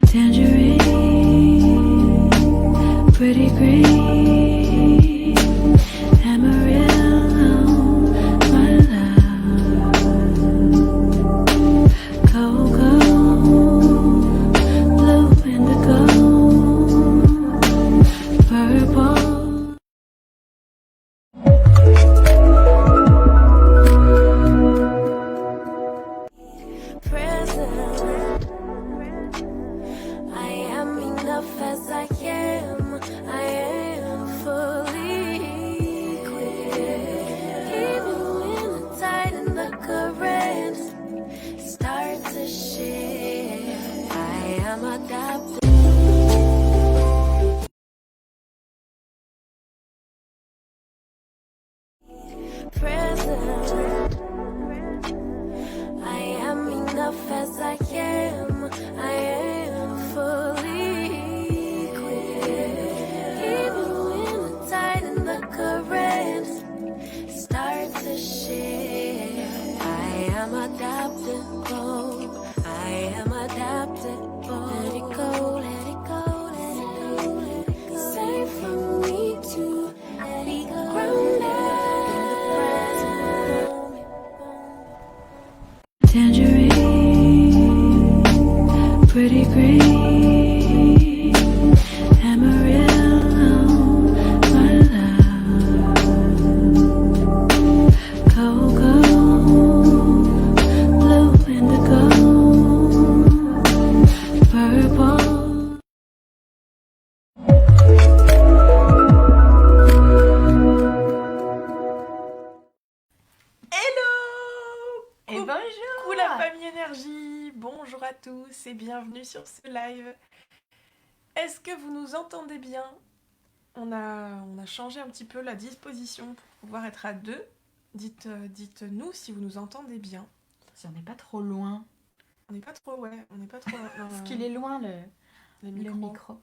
Tangerine, pretty green, Amarillo, my love. Cocoa, blue indigo, purple. Present, I am enough as I am. I am fully equipped. Even when the tide and the current start to shift, I am adapted. Present, I am enough as I am. I am fully equipped. Even when the tide and the current start to shift, I am adaptable. I am adaptable. Let it go, let it go, let it go, let it go. Safe for me to let it go. Tangerine, pretty green, Amarillo, my love. Cocoa, blue indigo, purple. Hello Et bonjour Coucou la famille énergie, bonjour à tous et bienvenue sur ce live. Est-ce que vous nous entendez bien? On a changé un petit peu la disposition pour pouvoir être à deux. Dites-nous si vous nous entendez bien. Si on n'est pas trop loin. On n'est pas trop, ouais, on n'est pas trop... Est-ce qu'il est loin le micros. micro?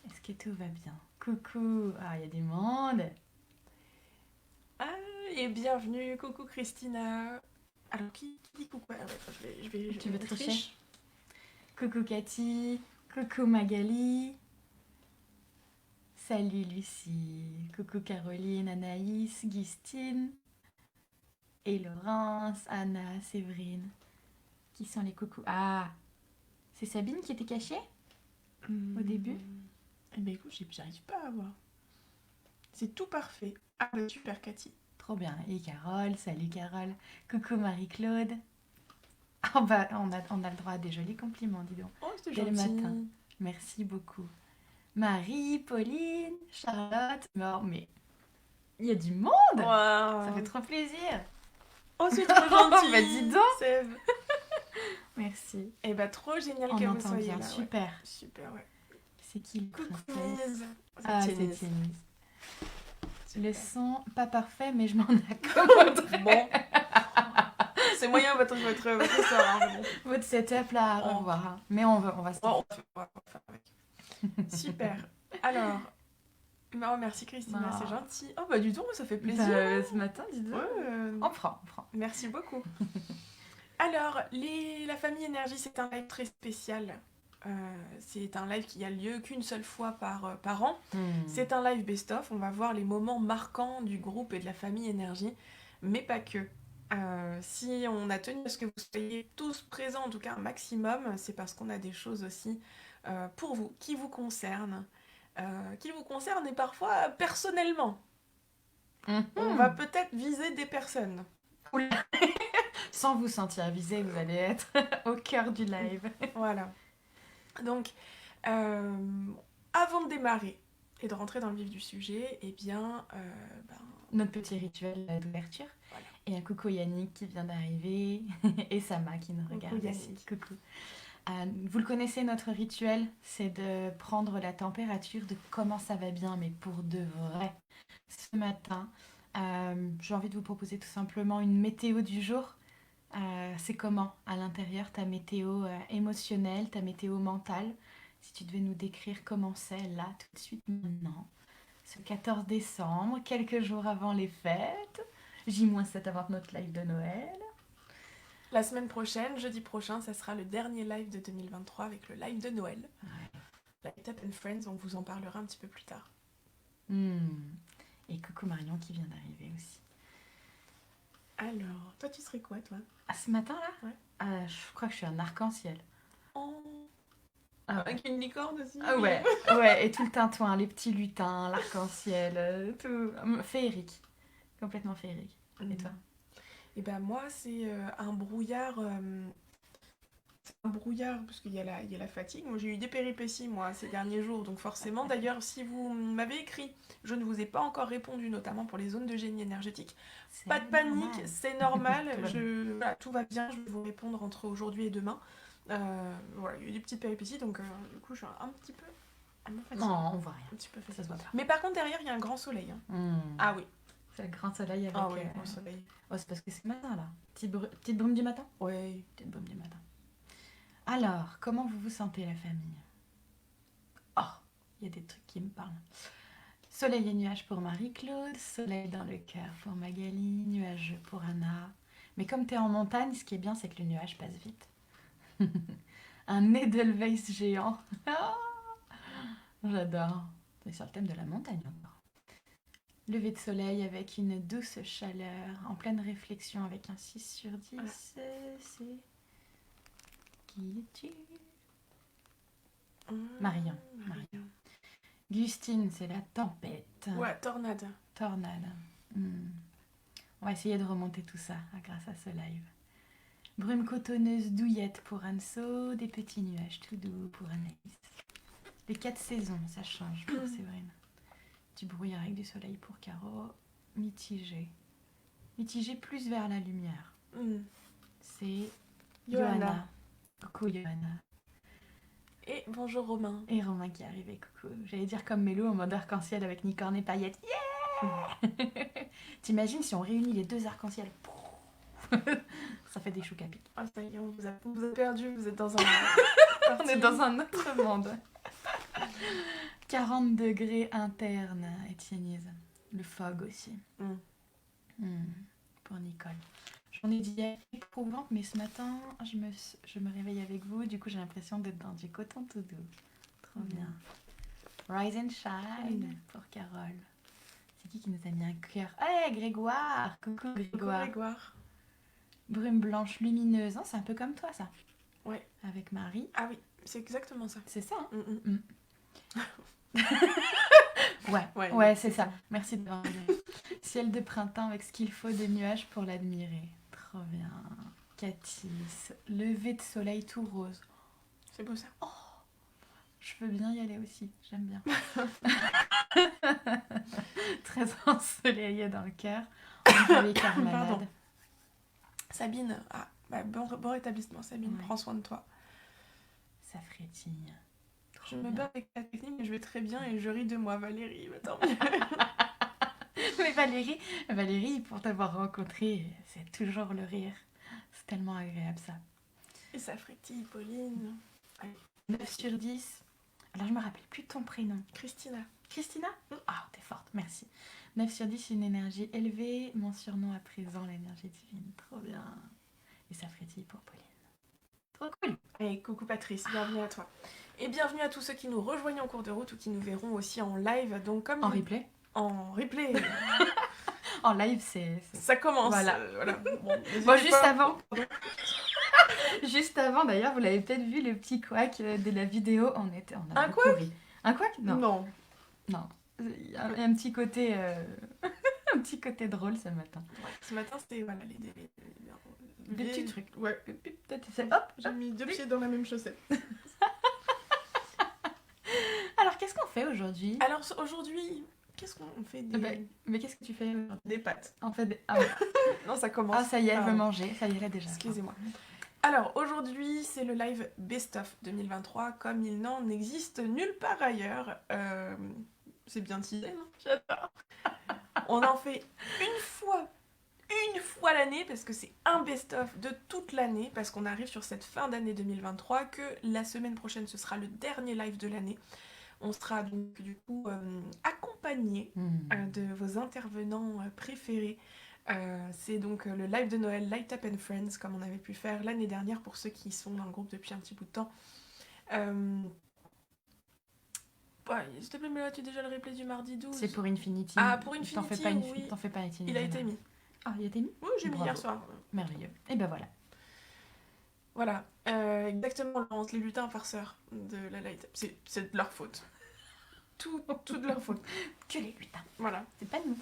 Est-ce que tout va bien? Coucou. Ah, il y a du monde. Ah, et bienvenue, coucou Christina. Alors, qui dit coucou? Ah, ouais, Tu veux je tricher? triche. Coucou Cathy. Coucou Magali. Salut Lucie. Coucou Caroline, Anaïs, Gustine. Et Laurence, Anna, Séverine. Qui sont les coucous? Ah, c'est Sabine qui était cachée au début? Eh ben écoute, j'arrive pas à voir. C'est tout parfait. Ah bah super Cathy. Trop bien. Et Carole, salut Carole. Coucou Marie-Claude. Ah bah, on a le droit à des jolis compliments, dis donc. Oh, c'est Dès gentil. le matin. Merci beaucoup. Marie, Pauline, Charlotte. Non, mais il y a du monde. Wow. Ça fait trop plaisir. Oh, c'est trop gentil. Bah, dis donc. Sève. Merci. Et bah trop génial On que vous entend soyez bien, là. super. Ouais. Super, ouais. C'est qui le Coucou princesse? Nise. Ah, c'est Nise. Ténise. Le Super. son, pas parfait, mais je m'en accommode. Bon. C'est moyen votre histoire. Hein, bon. Votre setup là, Oh. au revoir. Hein. Mais on va se On va faire avec. Super. Alors, oh, merci Christina, Ah. c'est gentil. Oh bah du tout, ça fait plaisir. Ce matin, dis donc. Ouais, On prend. merci beaucoup. Alors, la famille énergie, c'est un live très spécial. C'est un live qui a lieu qu'une seule fois par an. C'est un live best-of. On va voir les moments marquants du groupe et de la famille énergie, mais pas que. Si on a tenu à ce que vous soyez tous présents, en tout cas un maximum, c'est parce qu'on a des choses aussi pour vous, qui vous concernent et parfois personnellement. On va peut-être viser des personnes. Sans vous sentir avisé, vous allez être au cœur du live. Voilà. Donc, avant de démarrer et de rentrer dans le vif du sujet, eh bien, Notre petit rituel d'ouverture. Voilà. Et un coucou Yannick qui vient d'arriver. Et Sama qui nous regarde aussi. Yannick. Coucou. Vous le connaissez, notre rituel, c'est de prendre la température de comment ça va bien, mais pour de vrai. Ce matin, j'ai envie de vous proposer tout simplement une météo du jour. C'est comment à l'intérieur ta météo émotionnelle, ta météo mentale? Si tu devais nous décrire comment c'est là, tout de suite maintenant, ce 14 décembre, quelques jours avant les fêtes, J-7 avant notre live de Noël. La semaine prochaine, jeudi prochain, ça sera le dernier live de 2023 avec le live de Noël. Light Up and Friends, on vous en parlera un petit peu plus tard. Et coucou Marion qui vient d'arriver aussi. Alors, toi tu serais quoi toi? Ah, ce matin là Ouais. Je crois que je suis un arc-en-ciel. Oh. Ah, Avec une licorne aussi. ah ouais, et tout le tintouin, les petits lutins, l'arc-en-ciel, tout. Féerique. Complètement féerique. Et toi? Et ben moi c'est un brouillard. Un brouillard parce qu'il y a la fatigue. Moi j'ai eu des péripéties moi ces derniers jours, donc forcément. D'ailleurs si vous m'avez écrit, je ne vous ai pas encore répondu, notamment pour les zones de génie énergétique. C'est Pas de panique, normal. c'est normal. Tout va bien. Voilà, tout va bien. Je vais vous répondre entre aujourd'hui et demain. Voilà, il y a eu des petites péripéties, donc du coup je suis un petit peu fatiguée. Non, on voit rien. Un petit peu Ça fatiguée. se voit pas. Mais par contre derrière il y a un grand soleil. Hein. Ah oui. C'est le grand soleil avec... Ah oui, grand soleil. Oh, c'est parce que c'est le matin là. Petite brume du matin? Ouais. Petite brume du matin. Alors, comment vous vous sentez la famille? Oh, il y a des trucs qui me parlent. Soleil et nuages pour Marie-Claude, soleil dans le cœur pour Magali, nuageux pour Anna. Mais comme tu es en montagne, ce qui est bien, c'est que le nuage passe vite. Un Edelweiss géant. Ah, j'adore. C'est sur le thème de la montagne encore. Lever de soleil avec une douce chaleur, en pleine réflexion avec un 6 sur 10. Voilà. C'est... Qui es-tu? Marion. Gustine, c'est la tempête. Ouais, tornade. Tornade. On va essayer de remonter tout ça grâce à ce live. Brume cotonneuse douillette pour Anso, des petits nuages tout doux pour Anaïs. Les 4 saisons, ça change pour Séverine. Du brouillard avec du soleil pour Caro. Mitigé. Mitigé plus vers la lumière. C'est Johanna. Coucou Johanna. Et bonjour Romain. Et Romain qui est arrivé, coucou. J'allais dire comme Mélo en mode arc-en-ciel avec Nicorne et paillettes. Yeah. T'imagines si on réunit les deux arc-en-ciel? Ça fait des choux à pic. Ah ça y est, on vous a perdu, vous êtes dans un... On est dans un autre monde. 40 degrés interne, Étienne. Le fog aussi. Pour Nicole. Journée d'hier éprouvante, mais ce matin, je me réveille avec vous. Du coup, j'ai l'impression d'être dans du coton tout doux. Trop bien. Rise and shine pour Carole. C'est qui nous a mis un cœur? Hey, Grégoire! Coucou Grégoire. Grégoire. Brume blanche lumineuse. Hein, c'est un peu comme toi, ça. Ouais. Avec Marie. Ah oui, c'est exactement ça. C'est ça, hein? Ouais, Ouais, c'est ça. Merci de m'avoir dit. Ciel de printemps avec ce qu'il faut de nuages pour l'admirer. Trop bien. Catis, lever de soleil tout rose. C'est beau ça. Je veux bien y aller aussi, j'aime bien. Très ensoleillé dans le cœur. Envolée car malade. Pardon. Sabine, bon rétablissement Sabine, Ouais. prends soin de toi. Ça frétille. Je me bats avec la technique, mais je vais très bien et je ris de moi, Valérie. Tant mieux. Mais Valérie, pour t'avoir rencontrée, c'est toujours le rire. C'est tellement agréable ça. Et ça frétille, Pauline. 9 sur 10. Alors je me rappelle plus de ton prénom. Christina. Christina? Ah, t'es forte, merci. 9 sur 10, une énergie élevée. Mon surnom à présent, l'énergie divine. Trop bien. Et ça frétille pour Pauline. Trop cool. Et coucou Patrice, bienvenue à toi. Et bienvenue à tous ceux qui nous rejoignent en cours de route ou qui nous verront aussi en live. Donc comme En replay? En replay. En live, c'est... Ça commence. Voilà. Voilà. Bon, juste avant, d'ailleurs, vous l'avez peut-être vu, le petit couac de la vidéo. On a Un beaucoup couac ri. Un couac? Non. Non. Il y a un petit côté... un petit côté drôle ce matin. Ce matin, c'était voilà, Des petits trucs. Ouais. Peut-être c'est... Hop, J'ai mis 2 pieds dans la même chaussette. Alors, qu'est-ce qu'on fait aujourd'hui? Alors aujourd'hui, qu'est-ce qu'on fait Mais qu'est-ce que tu fais aujourd'hui? Des pâtes. En fait, ah, ouais. Non, ça commence. Ah, ça y est, elle veut Pardon. manger. Ça y est, là déjà. Excusez-moi. Alors aujourd'hui, c'est le live Best of 2023, comme il n'en existe nulle part ailleurs. C'est bien teasé, non? J'adore. On en fait une fois l'année, parce que c'est un best-of de toute l'année, parce qu'on arrive sur cette fin d'année 2023, que la semaine prochaine, ce sera le dernier live de l'année. On sera donc du coup accompagné de vos intervenants préférés C'est donc le live de Noël Light Up and Friends, comme on avait pu faire l'année dernière pour ceux qui sont dans le groupe depuis un petit bout de temps. Ouais, s'il te plaît, mais là, tu as déjà le replay du mardi 12. C'est pour Infinity. Ah, pour Infinity, T'en fais pas, oui. T'en fais pas, Infinity. Il a été mis. Ah, il a été mis? Oui, j'ai mis Bravo. hier soir. Merveilleux. Et ben voilà. Voilà, exactement, Laurence, les lutins farceurs de la Light Up. C'est de leur faute. Tout de leur faute. Que les lutins. Voilà. C'est pas nous.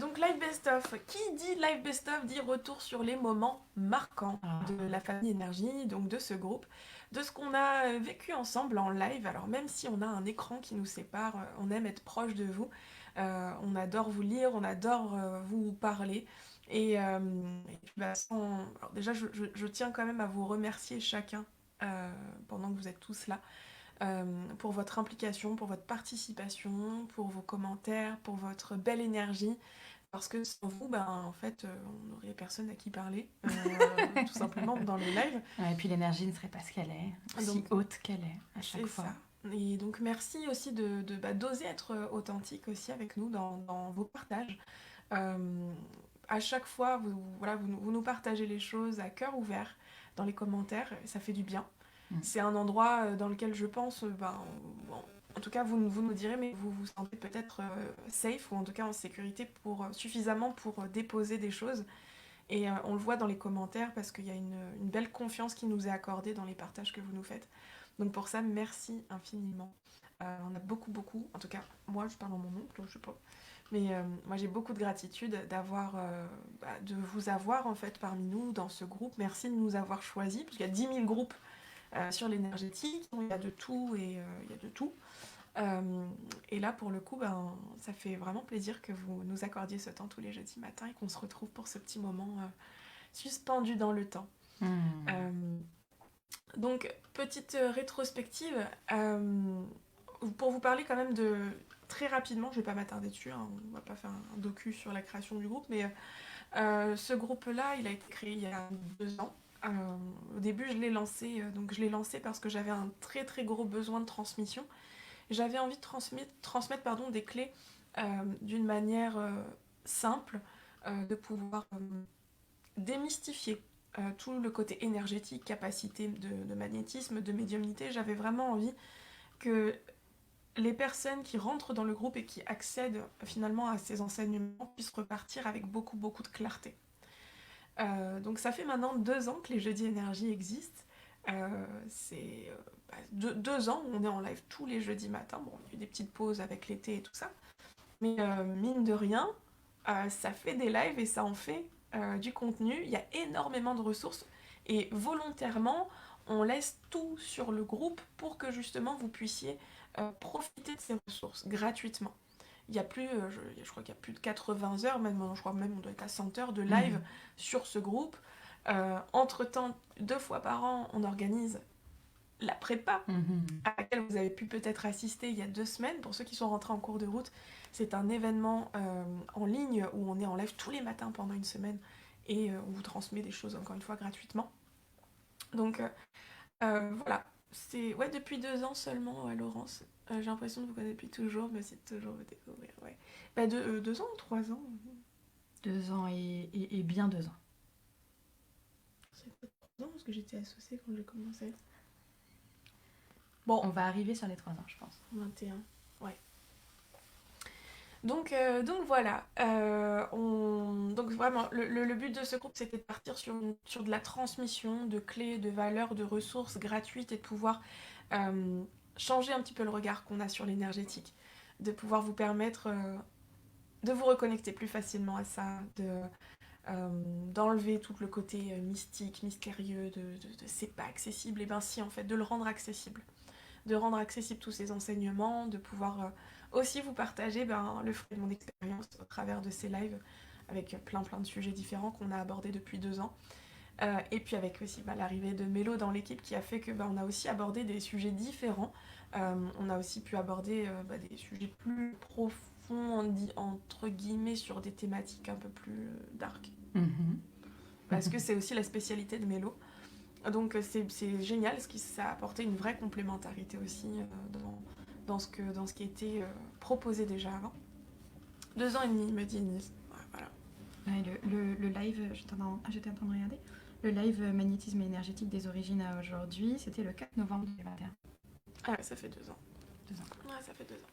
Donc Live Best Of. Qui dit Live Best Of dit retour sur les moments marquants de la famille Énergie, donc de ce groupe, de ce qu'on a vécu ensemble en live. Alors même si on a un écran qui nous sépare, on aime être proche de vous. On adore vous lire, on adore vous parler. Et puis, bah, alors déjà, je tiens quand même à vous remercier chacun pendant que vous êtes tous là. Pour votre implication, pour votre participation, pour vos commentaires, pour votre belle énergie. Parce que sans vous, ben, en fait, on n'aurait personne à qui parler, tout simplement dans les lives. Ouais, et puis l'énergie ne serait pas ce qu'elle est, aussi haute qu'elle est à chaque fois. Ça. Et donc merci aussi d'oser être authentique aussi avec nous dans vos partages. À chaque fois, vous nous partagez les choses à cœur ouvert dans les commentaires, ça fait du bien. C'est un endroit dans lequel je pense, en tout cas vous nous direz, mais vous vous sentez peut-être safe ou en tout cas en sécurité suffisamment pour déposer des choses. Et on le voit dans les commentaires parce qu'il y a une belle confiance qui nous est accordée dans les partages que vous nous faites. Donc pour ça, merci infiniment. On a beaucoup, en tout cas moi je parle en mon nom, donc je sais pas. Mais moi j'ai beaucoup de gratitude de vous avoir en fait parmi nous dans ce groupe. Merci de nous avoir choisis parce qu'il y a 10 000 groupes sur l'énergétique, il y a de tout et il y a de tout. Et là pour le coup, ça fait vraiment plaisir que vous nous accordiez ce temps tous les jeudis matins et qu'on se retrouve pour ce petit moment suspendu dans le temps. Donc petite rétrospective pour vous parler quand même très rapidement, je vais pas m'attarder dessus, hein, on va pas faire un docu sur la création du groupe, mais ce groupe-là, il a été créé il y a 2 ans. Au début, je l'ai lancé parce que j'avais un très très gros besoin de transmission. J'avais envie de transmettre des clés d'une manière simple, de pouvoir démystifier tout le côté énergétique, capacité de magnétisme, de médiumnité. J'avais vraiment envie que les personnes qui rentrent dans le groupe et qui accèdent finalement à ces enseignements puissent repartir avec beaucoup de clarté. Donc ça fait maintenant 2 ans que les jeudis énergie existent. C'est 2 ans où on est en live tous les jeudis matins. Bon, il y a eu des petites pauses avec l'été et tout ça. Mais mine de rien, ça fait des lives et ça en fait du contenu. Il y a énormément de ressources. Et volontairement, on laisse tout sur le groupe pour que justement vous puissiez profiter de ces ressources gratuitement. Il y a plus, je crois qu'il y a plus de 80 heures, je crois même on doit être à 100 heures de live sur ce groupe. Entre-temps, 2 fois par an, on organise la prépa, à laquelle vous avez pu peut-être assister il y a 2 semaines. Pour ceux qui sont rentrés en cours de route, c'est un événement en ligne où on est en live tous les matins pendant 1 semaine et on vous transmet des choses, encore une fois, gratuitement. Donc voilà, c'est depuis 2 ans seulement, Laurence. J'ai l'impression de vous connaître depuis toujours, mais c'est toujours vous découvrir. Ouais. 2 ans ou 3 ans 2 ans et bien 2 ans. C'est pas 3 ans parce que j'étais associée quand j'ai commencé. Bon, on va arriver sur les 3 ans, je pense. 21, ouais. Donc voilà. Donc vraiment, le but de ce groupe, c'était de partir sur de la transmission de clés, de valeurs, de ressources gratuites et de pouvoir changer un petit peu le regard qu'on a sur l'énergétique, de pouvoir vous permettre de vous reconnecter plus facilement à ça, d'enlever tout le côté mystique, mystérieux, de c'est pas accessible, et bien si en fait, de le rendre accessible. De rendre accessible tous ces enseignements, de pouvoir aussi vous partager le fruit de mon expérience au travers de ces lives avec plein de sujets différents qu'on a abordés depuis 2 ans. Et puis avec aussi l'arrivée de Mélo dans l'équipe qui a fait que on a aussi abordé des sujets différents. On a aussi pu aborder des sujets plus profonds, entre guillemets, sur des thématiques un peu plus dark. Parce que c'est aussi la spécialité de Mélo. Donc c'est génial, parce que ça a apporté une vraie complémentarité aussi dans ce qui était proposé déjà avant. 2 ans et demi, me dit Nils. Ouais, voilà. Ouais, le live, j'étais en train de regarder. Le live magnétisme énergétique des origines à aujourd'hui, c'était le 4 novembre 2021. Ah ouais, ça fait 2 ans. 2 ans. Ouais, ça fait 2 ans.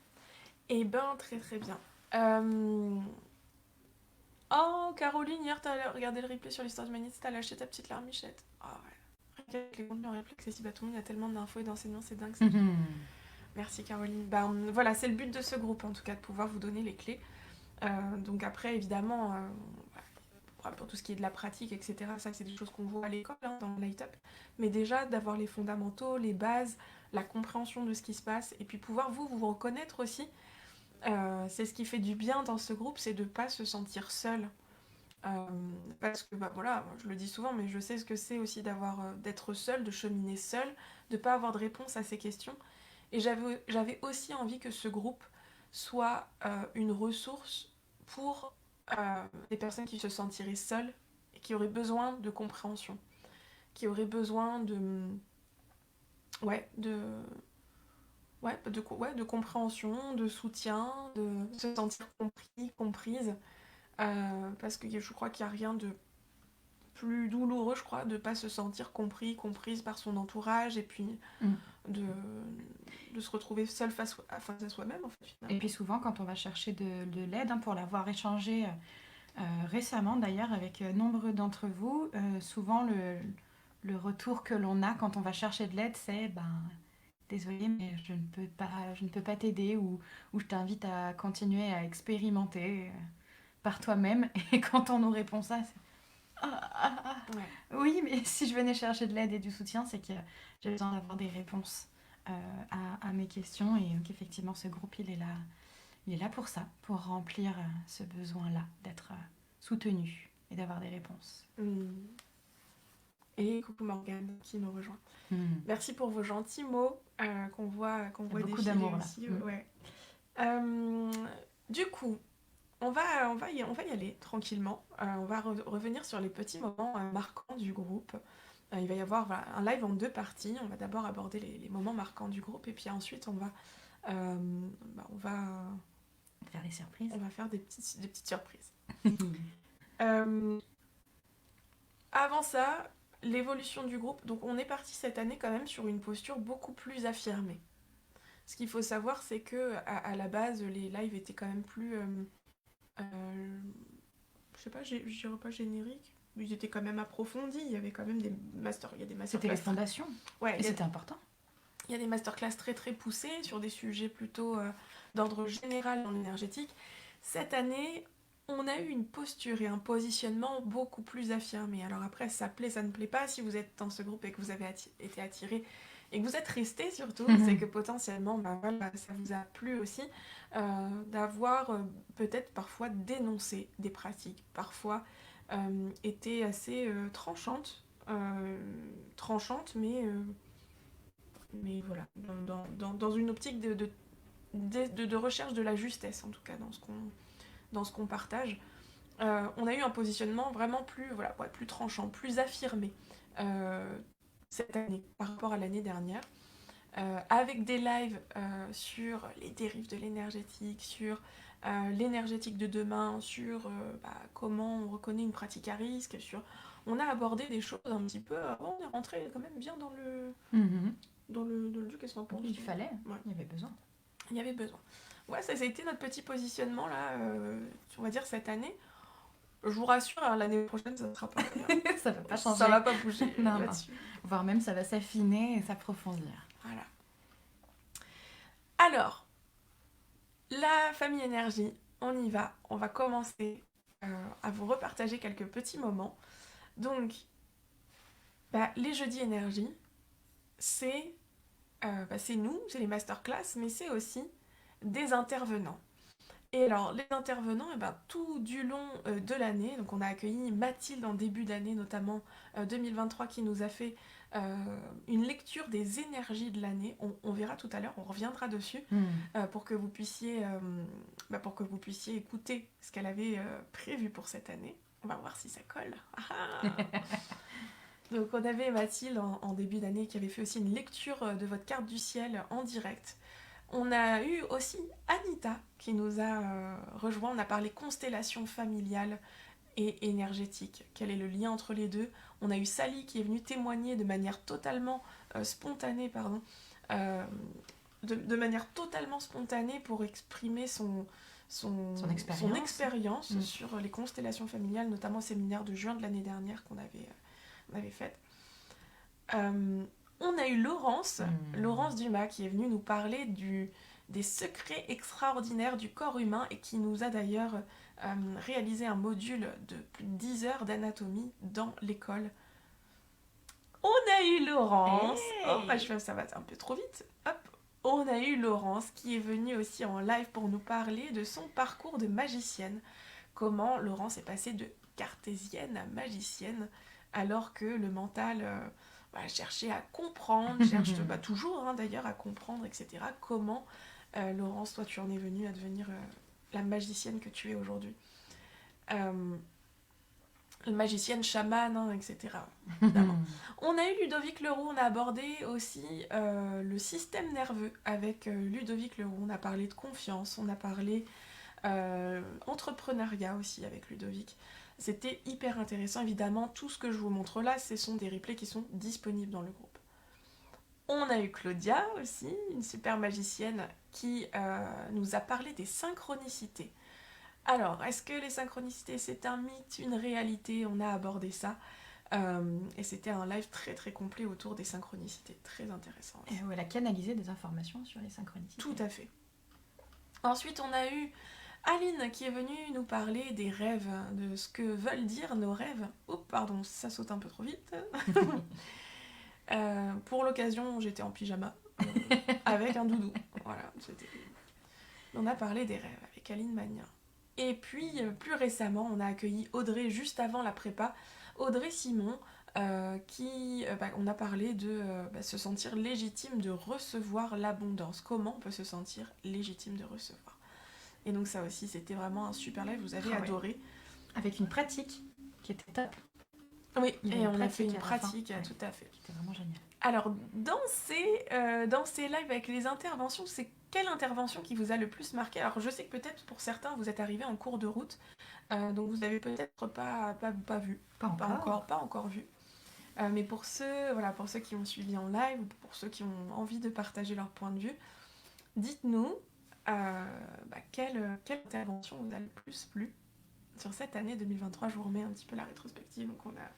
Eh ben, très très bien. Oh, Caroline, hier, t'as regardé le replay sur l'histoire du magnétisme, t'as lâché ta petite larmichette. Ah ouais. Avec les contenus en replay accessibles à tout le monde, il y a tellement d'infos et d'enseignements, c'est dingue ça. Merci Caroline. Voilà, c'est le but de ce groupe en tout cas, de pouvoir vous donner les clés. Donc après, évidemment, pour tout ce qui est de la pratique, etc., ça c'est des choses qu'on voit à l'école, hein, dans le Light Up. Mais déjà, d'avoir les fondamentaux, les bases, la compréhension de ce qui se passe, et puis pouvoir vous reconnaître aussi. C'est ce qui fait du bien dans ce groupe, c'est de ne pas se sentir seul. Parce que voilà, je le dis souvent, mais je sais ce que c'est aussi d'être seul, de cheminer seul, de ne pas avoir de réponse à ces questions. Et j'avais aussi envie que ce groupe soit une ressource pour des personnes qui se sentiraient seules et qui auraient besoin de compréhension, qui auraient besoin de compréhension, de soutien, de se sentir compris, comprise. Parce que je crois qu'il n'y a rien de plus douloureux, je crois, de ne pas se sentir compris, comprise par son entourage, et puis de se retrouver seul face à soi-même, en fait, finalement. Et puis souvent, quand on va chercher de l'aide, pour l'avoir échangé récemment d'ailleurs avec nombre d'entre vous, souvent le retour que l'on a quand on va chercher de l'aide, c'est désolé, mais je ne peux pas t'aider, ou je t'invite à continuer à expérimenter par toi-même. Et quand on nous répond ça, c'est Ouais. oui, mais si je venais chercher de l'aide et du soutien, c'est que j'ai besoin d'avoir des réponses à mes questions, et qu'effectivement ce groupe il est là pour ça, pour remplir ce besoin-là d'être soutenu et d'avoir des réponses. Et coucou Morgane qui nous rejoint. Merci pour vos gentils mots qu'on voit beaucoup défiler d'amour, là. aussi. Ouais. Du coup, on va y aller tranquillement. On va revenir sur les petits moments marquants du groupe. Il va y avoir un live en 2 parties. On va d'abord aborder les moments marquants du groupe, et puis ensuite on va faire des surprises. On va faire des petites surprises. Avant ça, l'évolution du groupe. Donc on est parti cette année quand même sur une posture beaucoup plus affirmée. Ce qu'il faut savoir, c'est que à la base, les lives étaient quand même plus... je sais pas, je dirais pas génériques. Ils étaient quand même approfondis. Il y avait quand même des masterclass. C'était les fondations. Ouais, et c'était important. Il y a des masterclass très très poussés sur des sujets plutôt d'ordre général dans l'énergétique. Cette année, on a eu une posture et un positionnement beaucoup plus affirmé. Alors après, ça plaît, ça ne plaît pas. Si vous êtes dans ce groupe et que vous avez été attiré et que vous êtes resté surtout, c'est que potentiellement, ça vous a plu aussi d'avoir peut-être parfois dénoncé des pratiques, parfois été assez tranchantes, mais voilà, dans une optique de recherche de la justesse, en tout cas, dans ce qu'on partage. On a eu un positionnement vraiment plus tranchant, plus affirmé cette année par rapport à l'année dernière, avec des lives sur les dérives de l'énergétique, sur l'énergétique de demain, sur comment on reconnaît une pratique à risque, on a abordé des choses un petit peu... on est rentré quand même bien dans le... Dans le qu'est-ce qu'on pense ? Il fallait, ouais. Il y avait besoin. Il y avait besoin. Ouais, ça a été notre petit positionnement là, on va dire cette année. Je vous rassure, l'année prochaine, ça ne sera pas. Ça va pas changer. Ça va pas bouger non, là-dessus. Voire même, ça va s'affiner et s'approfondir. Voilà. Alors, la famille énergie, on y va. On va commencer à vous repartager quelques petits moments. Donc, les jeudis énergie, c'est nous, c'est les masterclass, mais c'est aussi des intervenants. Et alors, les intervenants, tout du long de l'année, donc on a accueilli Mathilde en début d'année, notamment 2023, qui nous a fait une lecture des énergies de l'année. On verra tout à l'heure, on reviendra dessus, pour que vous puissiez écouter ce qu'elle avait prévu pour cette année. On va voir si ça colle. Donc on avait Mathilde en début d'année qui avait fait aussi une lecture de votre carte du ciel en direct. On a eu aussi Anita qui nous a rejoint, on a parlé constellation familiale et énergétique. Quel est le lien entre les deux? On a eu Sally qui est venue témoigner de manière totalement spontanée, de manière totalement spontanée pour exprimer son expérience sur les constellations familiales, notamment au séminaire de juin de l'année dernière qu'on avait fait. On a eu Laurence Dumas qui est venue nous parler des secrets extraordinaires du corps humain et qui nous a d'ailleurs réalisé un module de plus de 10 heures d'anatomie dans l'école. On a eu Laurence. Ça va un peu trop vite. Hop. On a eu Laurence qui est venue aussi en live pour nous parler de son parcours de magicienne. Comment Laurence est passée de cartésienne à magicienne alors que le mental cherchait à comprendre, cherche toujours d'ailleurs à comprendre, etc. Comment, Laurence, toi tu en es venue à devenir la magicienne que tu es aujourd'hui. Magicienne, chamane, etc. On a eu Ludovic Leroux, on a abordé aussi le système nerveux avec Ludovic Leroux. On a parlé de confiance, on a parlé entrepreneuriat aussi avec Ludovic. C'était hyper intéressant. Évidemment, tout ce que je vous montre là, ce sont des replays qui sont disponibles dans le groupe. On a eu Claudia aussi, une super magicienne qui nous a parlé des synchronicités. Alors, est-ce que les synchronicités, c'est un mythe, une réalité? On a abordé ça. Et c'était un live très très complet autour des synchronicités. Très intéressant. Et où elle a canalisé des informations sur les synchronicités. Tout à fait. Ensuite, on a eu Aline qui est venue nous parler des rêves, de ce que veulent dire nos rêves. Oh, pardon, ça saute un peu trop vite. Pour l'occasion, j'étais en pyjama avec un doudou. Voilà, on a parlé des rêves avec Aline Magnin. Et puis, plus récemment, on a accueilli Audrey juste avant la prépa. Audrey Simon, on a parlé de se sentir légitime de recevoir l'abondance. Comment on peut se sentir légitime de recevoir? Et donc ça aussi, c'était vraiment un super live, vous avez adoré. Avec une pratique qui était top. Oui, et on a fait une pratique, tout à fait. C'était vraiment génial. Alors, dans ces lives avec les interventions, c'est quelle intervention qui vous a le plus marqué? Alors, je sais que peut-être pour certains, vous êtes arrivés en cours de route, donc vous n'avez peut-être pas vu. Pas encore vu. Mais pour ceux qui ont suivi en live, ou pour ceux qui ont envie de partager leur point de vue, dites-nous quelle intervention vous a le plus plu sur cette année 2023. Je vous remets un petit peu la rétrospective. Donc, on a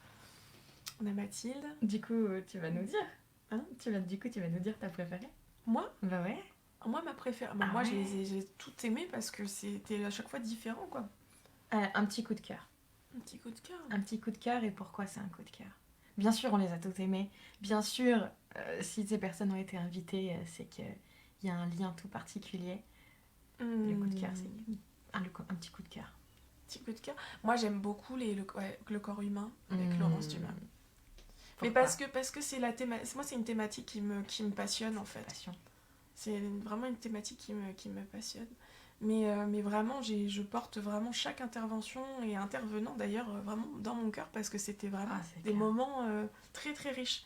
Mathilde. Du coup, tu vas nous dire. Hein, tu vas nous dire ta préférée? Moi? Bah ouais. Moi, ma préférée. Moi, j'ai tout aimé parce que c'était à chaque fois différent, quoi. Un petit coup de cœur. Un petit coup de cœur. Un petit coup de cœur, et pourquoi c'est un coup de cœur? Bien sûr, on les a tous aimés. Bien sûr, si ces personnes ont été invitées, c'est qu'il y a un lien tout particulier. Le coup de cœur, c'est un petit coup de cœur. Petit coup de cœur. Moi, j'aime beaucoup le corps humain avec Laurence Dumas. Mais parce que c'est moi, c'est une thématique qui me passionne, en fait. C'est vraiment une thématique qui me passionne. Mais vraiment, je porte vraiment chaque intervention et intervenant, d'ailleurs, vraiment dans mon cœur, parce que c'était vraiment des moments très, très riches.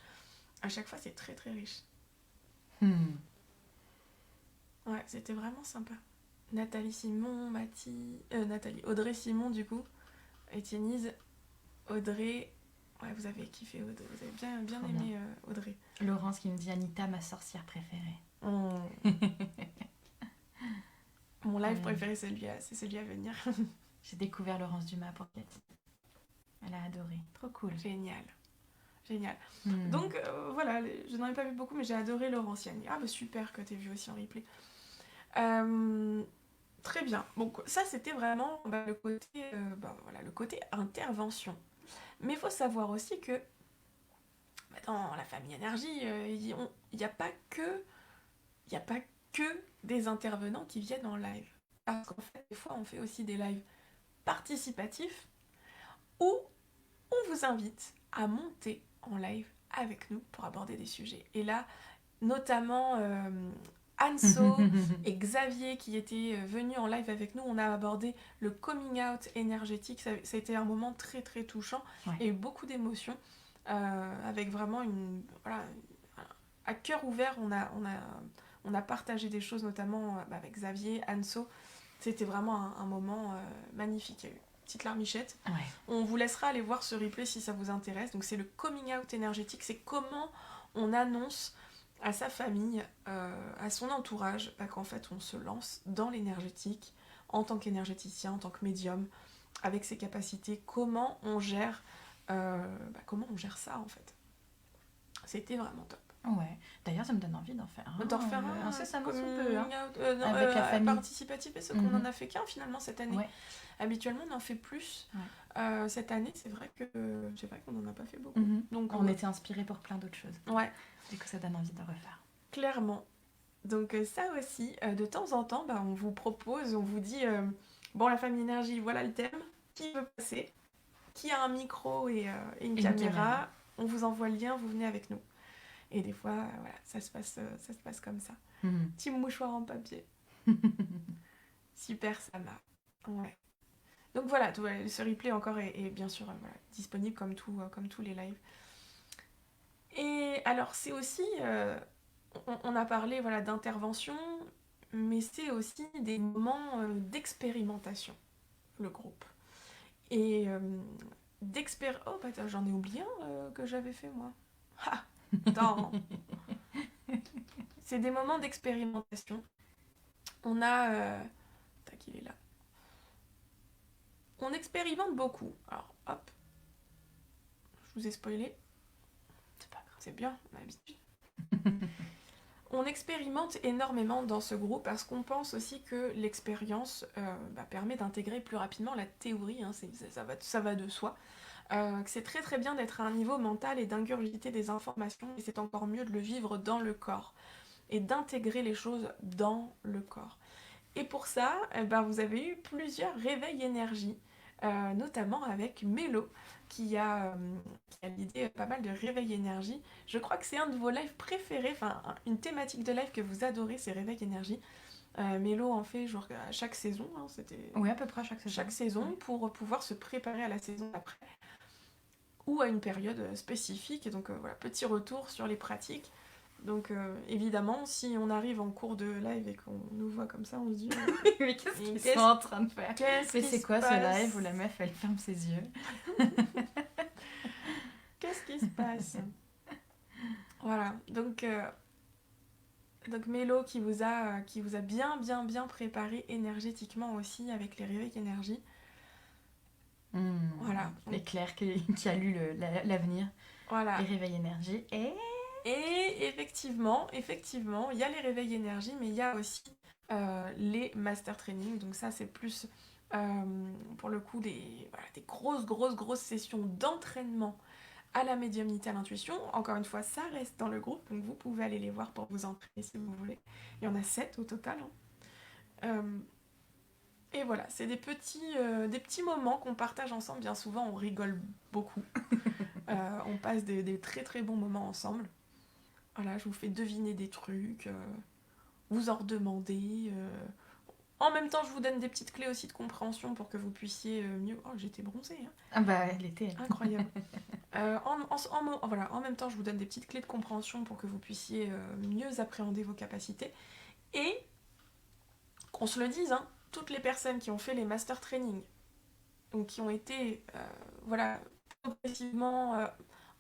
À chaque fois, c'est très, très riche. Ouais, c'était vraiment sympa. Audrey Simon, du coup, Étiennise, Audrey... Ouais, vous avez kiffé Audrey, vous avez bien aimé Audrey. Laurence qui me dit Anita, ma sorcière préférée. Mon live préféré, c'est celui à venir. J'ai découvert Laurence Dumas pour Cathy. Elle a adoré. Trop cool. Génial. Donc voilà, je n'en ai pas vu beaucoup, mais j'ai adoré Laurence Yanni. Ah bah super que tu aies vu aussi en replay. Très bien. Donc ça, c'était vraiment le côté intervention. Mais il faut savoir aussi que dans la famille énergie, il n'y a pas que des intervenants qui viennent en live. Parce qu'en fait, des fois, on fait aussi des lives participatifs où on vous invite à monter en live avec nous pour aborder des sujets. Et là, notamment Anso et Xavier qui étaient venus en live avec nous, on a abordé le coming out énergétique. Ça a été un moment très très touchant. Ouais. Il y a eu beaucoup d'émotions avec vraiment à cœur ouvert. On a partagé des choses, notamment avec Xavier, Anso. C'était vraiment un moment magnifique. petite larmichette. Ouais. On vous laissera aller voir ce replay si ça vous intéresse. Donc c'est le coming out énergétique, c'est comment on annonce à sa famille, à son entourage, qu'en fait on se lance dans l'énergétique en tant qu'énergéticien, en tant que médium, avec ses capacités, comment on gère ça en fait. C'était vraiment top. Ouais. D'ailleurs, ça me donne envie d'en faire un. D'en refaire un incessamment sous coming peu. Hein. out, Avec la famille. participatif, et ce qu'on en a fait qu'un finalement cette année. Ouais. Habituellement, on en fait plus. Ouais. Cette année, c'est vrai qu'on n'en a pas fait beaucoup. Donc, On était inspirés pour plein d'autres choses. Ouais, Du coup, ça donne envie de refaire. clairement. Donc ça aussi, de temps en temps, on vous propose, on vous dit, bon, la famille énergie, voilà le thème, qui veut passer, qui a un micro et une caméra, on vous envoie le lien, vous venez avec nous. Et des fois, voilà, ça se passe comme ça. Petit mouchoir en papier. Super, ça m'a. Ouais. Donc voilà, ce replay encore est bien sûr disponible comme tous les lives. Et alors c'est aussi, on a parlé d'intervention, mais c'est aussi des moments d'expérimentation, le groupe. Et oh bah attends, j'en ai oublié un que j'avais fait moi. Ah, attends. C'est des moments d'expérimentation. On a... tac, il est là. On expérimente beaucoup. Alors, hop. Je vous ai spoilé. C'est pas grave, c'est bien, on a l'habitude. On expérimente énormément dans ce groupe parce qu'on pense aussi que l'expérience permet d'intégrer plus rapidement la théorie, hein, ça va de soi. Que c'est très très bien d'être à un niveau mental et d'ingurgiter des informations, et c'est encore mieux de le vivre dans le corps et d'intégrer les choses dans le corps. Et pour ça, vous avez eu plusieurs réveils énergie, notamment avec Mélo, qui a l'idée pas mal de réveil énergie. Je crois que c'est un de vos lives préférés, enfin une thématique de live que vous adorez, c'est réveil énergie. Mélo en fait genre à chaque saison, hein, c'était Oui, à peu près à chaque saison. chaque saison Ouais. pour pouvoir se préparer à la saison d'après ou à une période spécifique. Et donc voilà, petit retour sur les pratiques. Donc évidemment, si on arrive en cours de live et qu'on nous voit comme ça, on se dit Mais qu'est-ce qu'ils sont en train de faire? qu'est-ce Mais qui c'est se quoi ce passe live où la meuf elle ferme ses yeux? Qu'est-ce qui se passe? Voilà, donc Mélo qui vous a bien préparé énergétiquement aussi avec les réveils énergie. Voilà. Et Claire qui a lu l'avenir, Voilà. les réveils énergie. Et effectivement, il y a les réveils énergie, mais il y a aussi les master training. Donc ça, c'est plus pour le coup des grosses sessions d'entraînement à la médiumnité, à l'intuition. Encore une fois, ça reste dans le groupe, donc vous pouvez aller les voir pour vous entraîner si vous voulez. Il y en a 7 au total. Et voilà, c'est des petits moments qu'on partage ensemble. Bien souvent, on rigole beaucoup. On passe des très très bons moments ensemble. Voilà, je vous fais deviner des trucs, vous en redemandez. En même temps, je vous donne des petites clés aussi de compréhension pour que vous puissiez mieux... Oh, j'étais bronzée, hein. Ah bah, elle était. Incroyable. En même temps, je vous donne des petites clés de compréhension pour que vous puissiez mieux appréhender vos capacités. Et, qu'on se le dise, hein, toutes les personnes qui ont fait les master training, donc qui ont été progressivement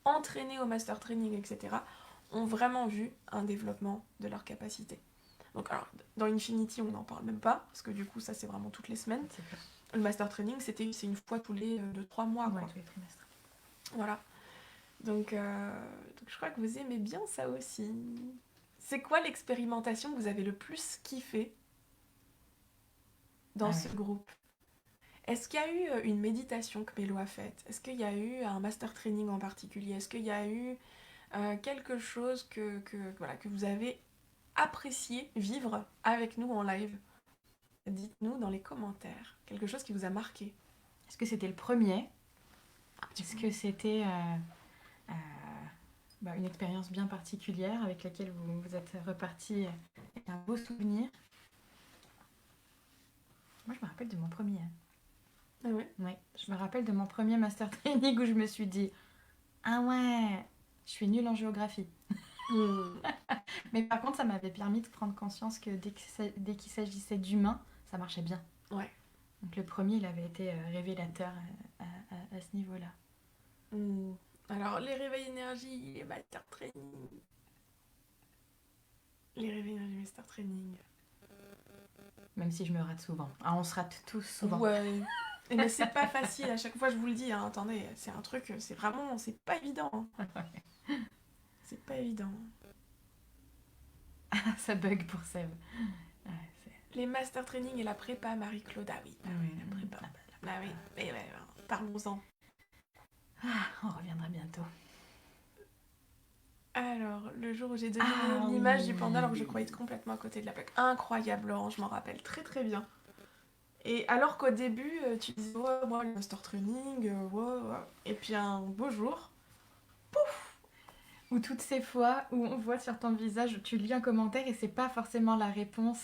entraînées au master training, etc., ont vraiment vu un développement de leurs capacités. Donc alors, dans Infinity, on n'en parle même pas, parce que du coup, ça c'est vraiment toutes les semaines. Le master training, c'est une fois tous les 2-3 mois. Ouais, quoi. tous les trimestres. Voilà. Donc je crois que vous aimez bien ça aussi. C'est quoi l'expérimentation que vous avez le plus kiffé dans ce groupe? Est-ce qu'il y a eu une méditation que Mélo a faite? Est-ce qu'il y a eu un master training en particulier? Est-ce qu'il y a eu quelque chose que vous avez apprécié vivre avec nous en live? Dites-nous dans les commentaires. Quelque chose qui vous a marqué. Est-ce que c'était le premier? Est-ce que c'était une expérience bien particulière avec laquelle vous êtes reparti avec un beau souvenir? Moi, je me rappelle de mon premier. Ah ouais? Ouais, je me rappelle de mon premier master training où je me suis dit « Ah ouais, je suis nulle en géographie. » Mais par contre, ça m'avait permis de prendre conscience que dès qu'il s'agissait d'humains, ça marchait bien. Ouais. Donc le premier, il avait été révélateur à ce niveau-là. Alors, les réveils énergie, les master training. Les réveils énergie, master training. Même si je me rate souvent. Ah, on se rate tous souvent. Ouais. Mais c'est pas facile, à chaque fois je vous le dis, hein, attendez, c'est un truc, c'est vraiment, c'est pas évident. Hein. C'est pas évident. Ça bug pour Seb. Ouais, les master training et la prépa, Marie-Claude, ah oui, la prépa. Ah oui, mais ouais, parlons-en. On reviendra bientôt. Alors, le jour où j'ai donné l'image du panda alors que je croyais être complètement à côté de la plaque. Incroyable, Laurent, je m'en rappelle très très bien. Et alors qu'au début, tu disais, ouais, moi, le master training, ouais. Et puis un beau jour, pouf! Ou toutes ces fois où on voit sur ton visage, tu lis un commentaire et c'est pas forcément la réponse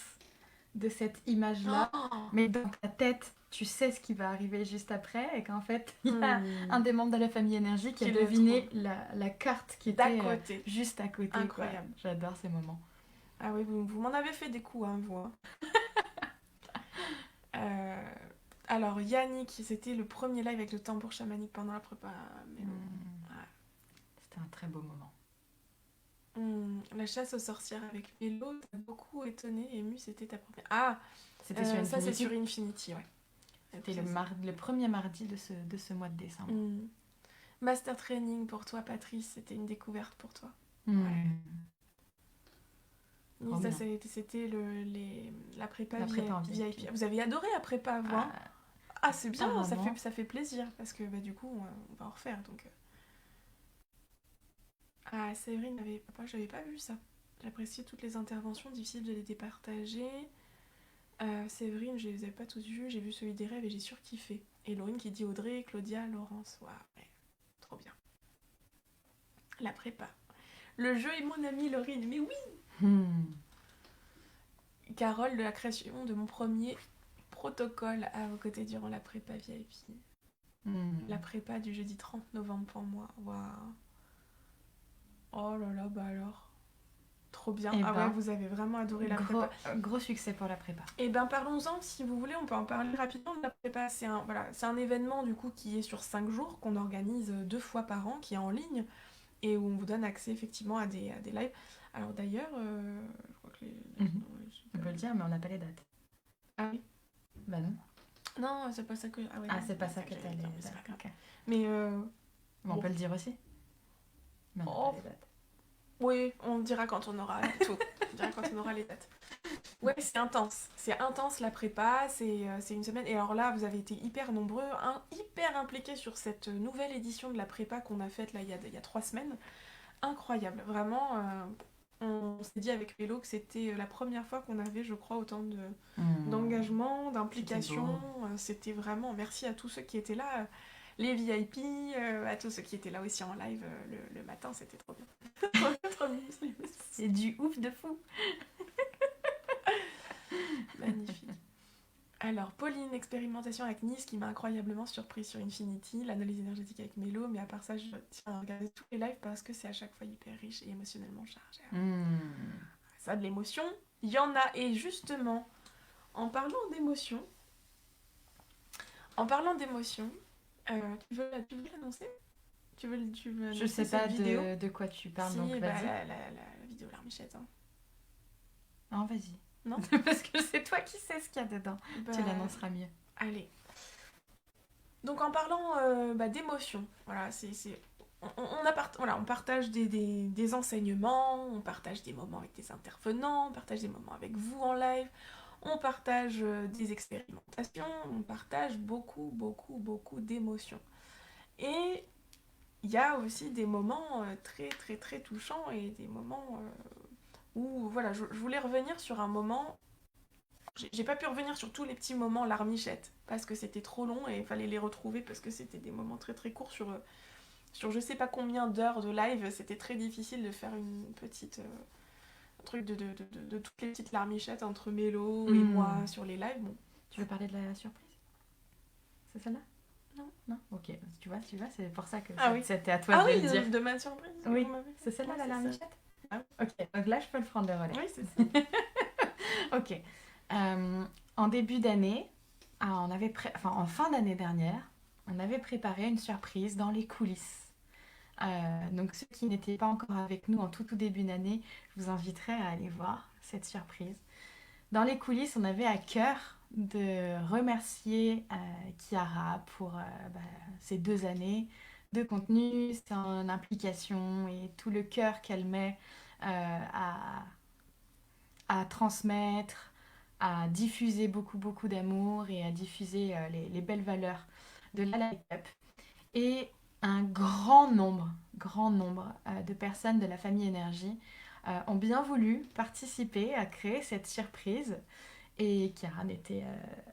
de cette image-là, mais dans ta tête, tu sais ce qui va arriver juste après et qu'en fait, il y a un des membres de la famille énergie qui a deviné la carte qui était juste à côté. Incroyable. Quoi. J'adore ces moments. Ah oui, vous m'en avez fait des coups, hein, vous. Hein. Alors, Yannick, c'était le premier live avec le tambour chamanique pendant la prépa. C'était un très beau moment. La chasse aux sorcières avec Mélo, t'as beaucoup étonné et ému, c'était ta première. Ah, c'était sur Infinity. Ça c'est sur Infinity, ouais. C'était le premier mardi de ce mois de décembre. Master Training pour toi, Patrice, c'était une découverte pour toi. Ouais. Oui, ça c'était la prépa VIP. Vous avez adoré la prépa, vous hein? Ah, c'est bien, ça fait plaisir parce que du coup, on va en refaire donc. Ah, Séverine, j'avais pas vu ça. J'appréciais toutes les interventions, difficile de les départager. Séverine, je les ai pas tous vus, j'ai vu celui des rêves et j'ai surkiffé. Et Laurine qui dit Audrey, Claudia, Laurence. Waouh, ouais, trop bien. La prépa. Le jeu est mon ami Laurine, mais oui! Carole, de la création de mon premier protocole à vos côtés durant la prépa VIP. La prépa du jeudi 30 novembre pour moi. Waouh! Oh là là, bah alors. Trop bien. Ouais, vous avez vraiment adoré la prépa. Gros succès pour la prépa. Et parlons-en, si vous voulez, on peut en parler rapidement de la prépa. C'est un événement du coup qui est sur 5 jours, qu'on organise 2 fois par an, qui est en ligne, et où on vous donne accès effectivement à des lives. Alors d'ailleurs, je crois que on peut le dire, mais on n'a pas les dates. Ah oui? Bah non. Non, c'est pas ça que... Ah, ouais, c'est pas ça que t'as les dates. Okay. Mais... on peut le dire aussi. Mais on n'a pas les dates. Oui, on dira quand on aura tout. On dira quand on aura les dates. Ouais, c'est intense. C'est intense la prépa, c'est une semaine. Et alors là, vous avez été hyper nombreux, hyper impliqués sur cette nouvelle édition de la prépa qu'on a faite là il y a 3 semaines. Incroyable, vraiment. On s'est dit avec Vélo que c'était la première fois qu'on avait, je crois, autant d'engagement, d'implication. C'était vraiment... Merci à tous ceux qui étaient là. Les VIP, à tous ceux qui étaient là aussi en live le matin, c'était trop bien. C'est du ouf de fou. Magnifique. Alors, Pauline, expérimentation avec Nice qui m'a incroyablement surprise sur Infinity, l'analyse énergétique avec Mélo, mais à part ça, je tiens à regarder tous les lives parce que c'est à chaque fois hyper riche et émotionnellement chargé. Ça, de l'émotion, il y en a. Et justement, en parlant d'émotion, tu veux l'annoncer? Tu veux je sais pas de quoi tu parles, donc vas-y. La vidéo Larmichette. Hein. Non, vas-y. Non? Parce que c'est toi qui sais ce qu'il y a dedans. Tu l'annonceras mieux. Allez. Donc en parlant d'émotion, voilà, on partage des enseignements, on partage des moments avec des intervenants, on partage des moments avec vous en live, on partage des expérimentations, on partage beaucoup d'émotions. Et il y a aussi des moments très très très touchants et des moments où, voilà, je voulais revenir sur un moment. J'ai pas pu revenir sur tous les petits moments Larmichette parce que c'était trop long et il fallait les retrouver parce que c'était des moments très très courts sur je sais pas combien d'heures de live. C'était très difficile de faire une petite... un truc de toutes les petites larmichettes entre Mélo et moi sur les lives. Bon. Tu veux parler de la surprise? C'est celle-là? Non. Ok, tu vois, c'est pour ça que c'était à toi de le dire. De ma surprise. Oui, c'est celle-là la larmichette? Ok, donc là je peux le prendre le relais. Oui, c'est ça. Ok. En début d'année, en fin d'année dernière, on avait préparé une surprise dans les coulisses. Donc ceux qui n'étaient pas encore avec nous en tout début d'année, je vous inviterai à aller voir cette surprise. Dans les coulisses, on avait à cœur de remercier Chiara pour ces 2 années de contenu, son implication et tout le cœur qu'elle met à transmettre, à diffuser beaucoup d'amour et à diffuser les belles valeurs de la Light Up. Et un grand nombre de personnes de la famille Énergie ont bien voulu participer à créer cette surprise et Chiara n'était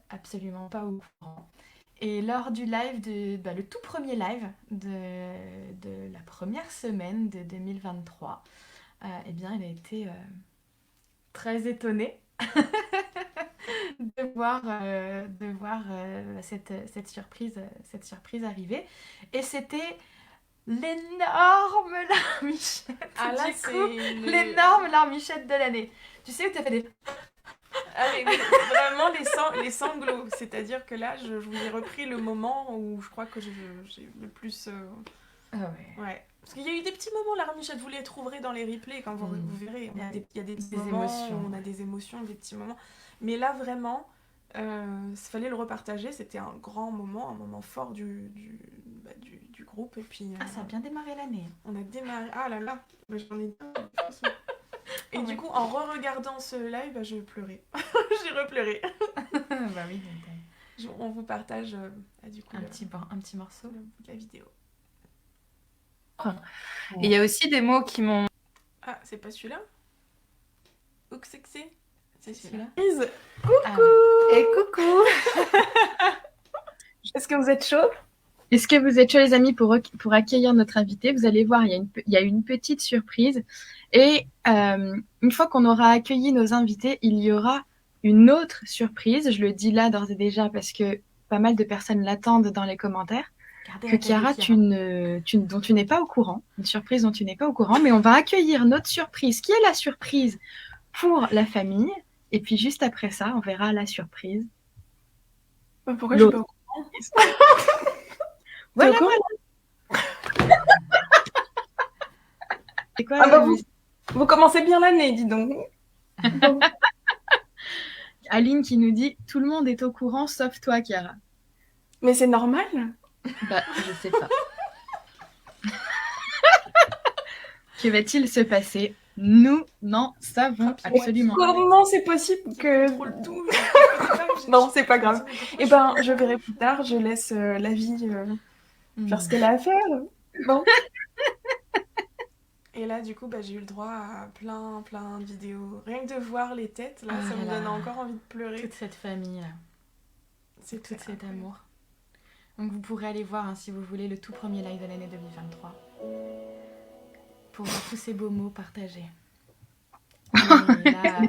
absolument pas au courant. Et lors du live, le tout premier live de la première semaine de 2023, eh bien, elle a été très étonnée de voir cette surprise arriver. Et c'était l'énorme larmichette. Ah là, du coup, l'énorme larmichette de l'année. Tu sais où tu as fait des... Ah, mais vraiment les sanglots. C'est-à-dire que là, je vous ai repris le moment où je crois que j'ai le plus... Ah ouais. Ouais. Parce qu'il y a eu des petits moments, larmichette, vous les trouverez dans les replays quand vous verrez. Il y a des petits moments émotions, où on a des émotions, des petits moments. Mais là, vraiment, il fallait le repartager. C'était un grand moment, un moment fort du groupe. Et puis, ça a bien démarré l'année. On a démarré... Ah là là, j'en ai... Et du coup, en re-regardant ce live, je pleurais. J'ai repleuré. Bah oui, On vous partage du coup un petit morceau de la vidéo. Et il y a aussi des mots qui m'ont... Ah, c'est pas celui-là? Où que c'est que c'est? C'est celui-là. Coucou Et coucou Est-ce que vous êtes chauds? Est-ce que vous êtes chauds, les amis, pour accueillir notre invité? Vous allez voir, il y a une petite surprise. Et une fois qu'on aura accueilli nos invités, il y aura une autre surprise. Je le dis là d'ores et déjà parce que pas mal de personnes l'attendent dans les commentaires. Que Chiara, dont tu n'es pas au courant. Une surprise dont tu n'es pas au courant. Mais on va accueillir notre surprise, qui est la surprise pour la famille. Et puis juste après ça, on verra la surprise. Pourquoi je suis pas au courant? Voilà. C'est quoi vous commencez bien l'année, dis donc. Aline qui nous dit « Tout le monde est au courant, sauf toi, Chiara. » Mais c'est normal. Bah, je sais pas. Que va-t-il se passer? Nous n'en savons absolument rien. Comment c'est possible que... Non, c'est pas grave. Eh ben, je verrai plus tard. Je laisse la vie faire ce qu'elle a à faire. Bon. Et là, du coup, j'ai eu le droit à plein de vidéos. Rien que de voir les têtes, là, ça me donne encore envie de pleurer. Toute cette famille, là. C'est tout cet amour. Donc vous pourrez aller voir, si vous voulez, le tout premier live de l'année 2023. Pour voir tous ces beaux mots partagés. Et là,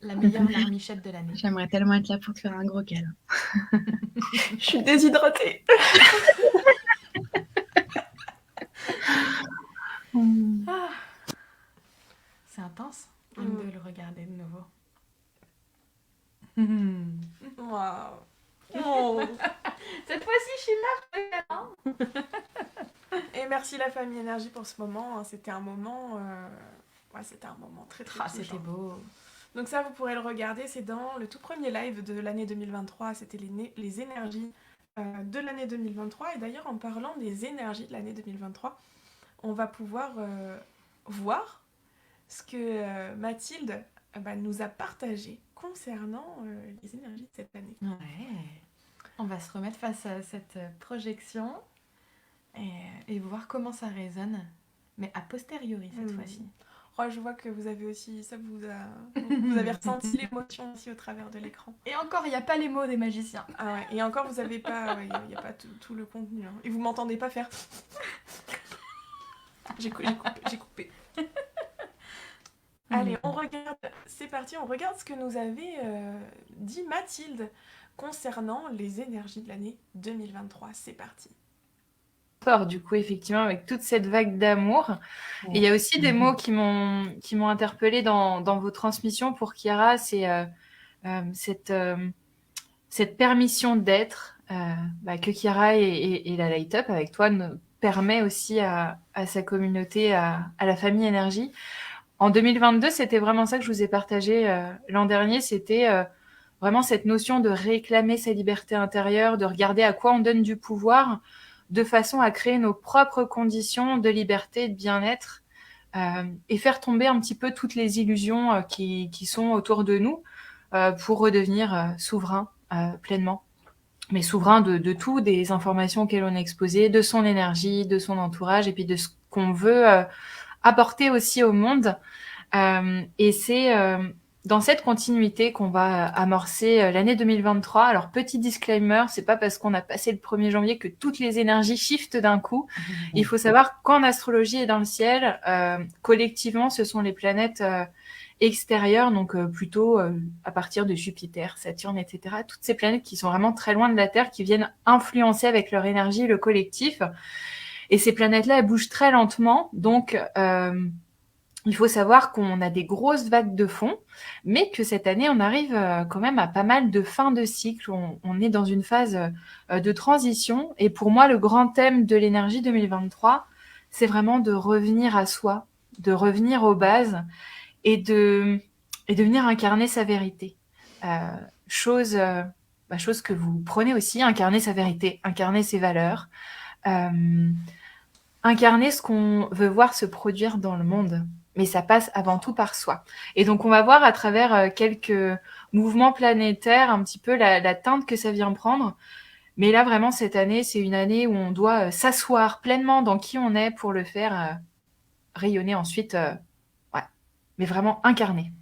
la meilleure larmichette de l'année. J'aimerais tellement être là pour te faire un gros câlin. Je suis déshydratée. C'est intense de le regarder de nouveau. Waouh. Oh. Cette fois-ci, je suis là. Et merci la famille Énergie pour ce moment. C'était un moment, c'était un moment très touchant. C'était beau. Donc ça, vous pourrez le regarder. C'est dans le tout premier live de l'année 2023. C'était les énergies de l'année 2023. Et d'ailleurs, en parlant des énergies de l'année 2023, on va pouvoir voir ce que Mathilde nous a partagé concernant les énergies de cette année. Ouais. On va se remettre face à cette projection et voir comment ça résonne, mais a posteriori cette fois-ci. Oh, je vois que vous avez aussi, vous avez ressenti l'émotion aussi au travers de l'écran. Et encore, il n'y a pas les mots des magiciens. Ah ouais, et encore, vous n'avez pas, il n'y a pas tout le contenu. Hein. Et vous m'entendez pas faire... J'ai coupé. Allez, on regarde, c'est parti, on regarde ce que nous avait dit Mathilde concernant les énergies de l'année 2023. C'est parti. Fort, du coup, effectivement, avec toute cette vague d'amour. Et il y a aussi des mots qui m'ont interpellée dans vos transmissions pour Chiara, c'est cette cette permission d'être que Kira et la Light Up avec toi permet aussi à sa communauté, à la famille énergie. En 2022, c'était vraiment ça que je vous ai partagé l'an dernier, c'était vraiment cette notion de réclamer sa liberté intérieure, de regarder à quoi on donne du pouvoir, de façon à créer nos propres conditions de liberté et de bien-être, et faire tomber un petit peu toutes les illusions qui sont autour de nous pour redevenir souverain pleinement. Mais souverain de tout, des informations auxquelles on est exposé, de son énergie, de son entourage, et puis de ce qu'on veut apporter aussi au monde. Et c'est dans cette continuité qu'on va amorcer l'année 2023. Alors, petit disclaimer, c'est pas parce qu'on a passé le 1er janvier que toutes les énergies shiftent d'un coup. Il faut savoir qu'en astrologie et dans le ciel, collectivement, ce sont les planètes extérieures, donc plutôt à partir de Jupiter, Saturne, etc. Toutes ces planètes qui sont vraiment très loin de la Terre, qui viennent influencer avec leur énergie le collectif. Et ces planètes-là, elles bougent très lentement, donc il faut savoir qu'on a des grosses vagues de fond, mais que cette année, on arrive quand même à pas mal de fins de cycle. On est dans une phase de transition. Et pour moi, le grand thème de l'énergie 2023, c'est vraiment de revenir à soi, de revenir aux bases et de venir incarner sa vérité. Chose que vous prenez aussi, incarner sa vérité, incarner ses valeurs, incarner ce qu'on veut voir se produire dans le monde. Mais ça passe avant tout par soi. Et donc, on va voir à travers quelques mouvements planétaires un petit peu la teinte que ça vient prendre. Mais là, vraiment, cette année, c'est une année où on doit s'asseoir pleinement dans qui on est pour le faire rayonner ensuite. Mais vraiment incarner.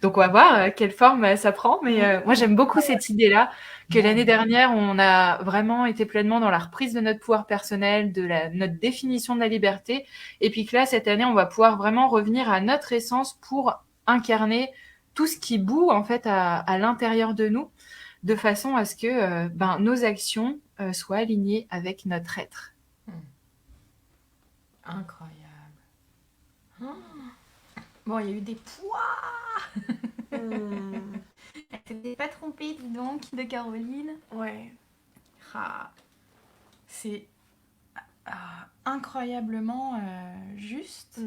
Donc, on va voir quelle forme ça prend. Mais moi, j'aime beaucoup cette idée-là, que l'année dernière, on a vraiment été pleinement dans la reprise de notre pouvoir personnel, de notre définition de la liberté. Et puis que là, cette année, on va pouvoir vraiment revenir à notre essence pour incarner tout ce qui bout, en fait, à l'intérieur de nous, de façon à ce que nos actions soient alignées avec notre être. Incroyable. Bon, il y a eu des poids. Elle s'était pas trompée, dis donc, de Caroline. Ouais. C'est incroyablement juste.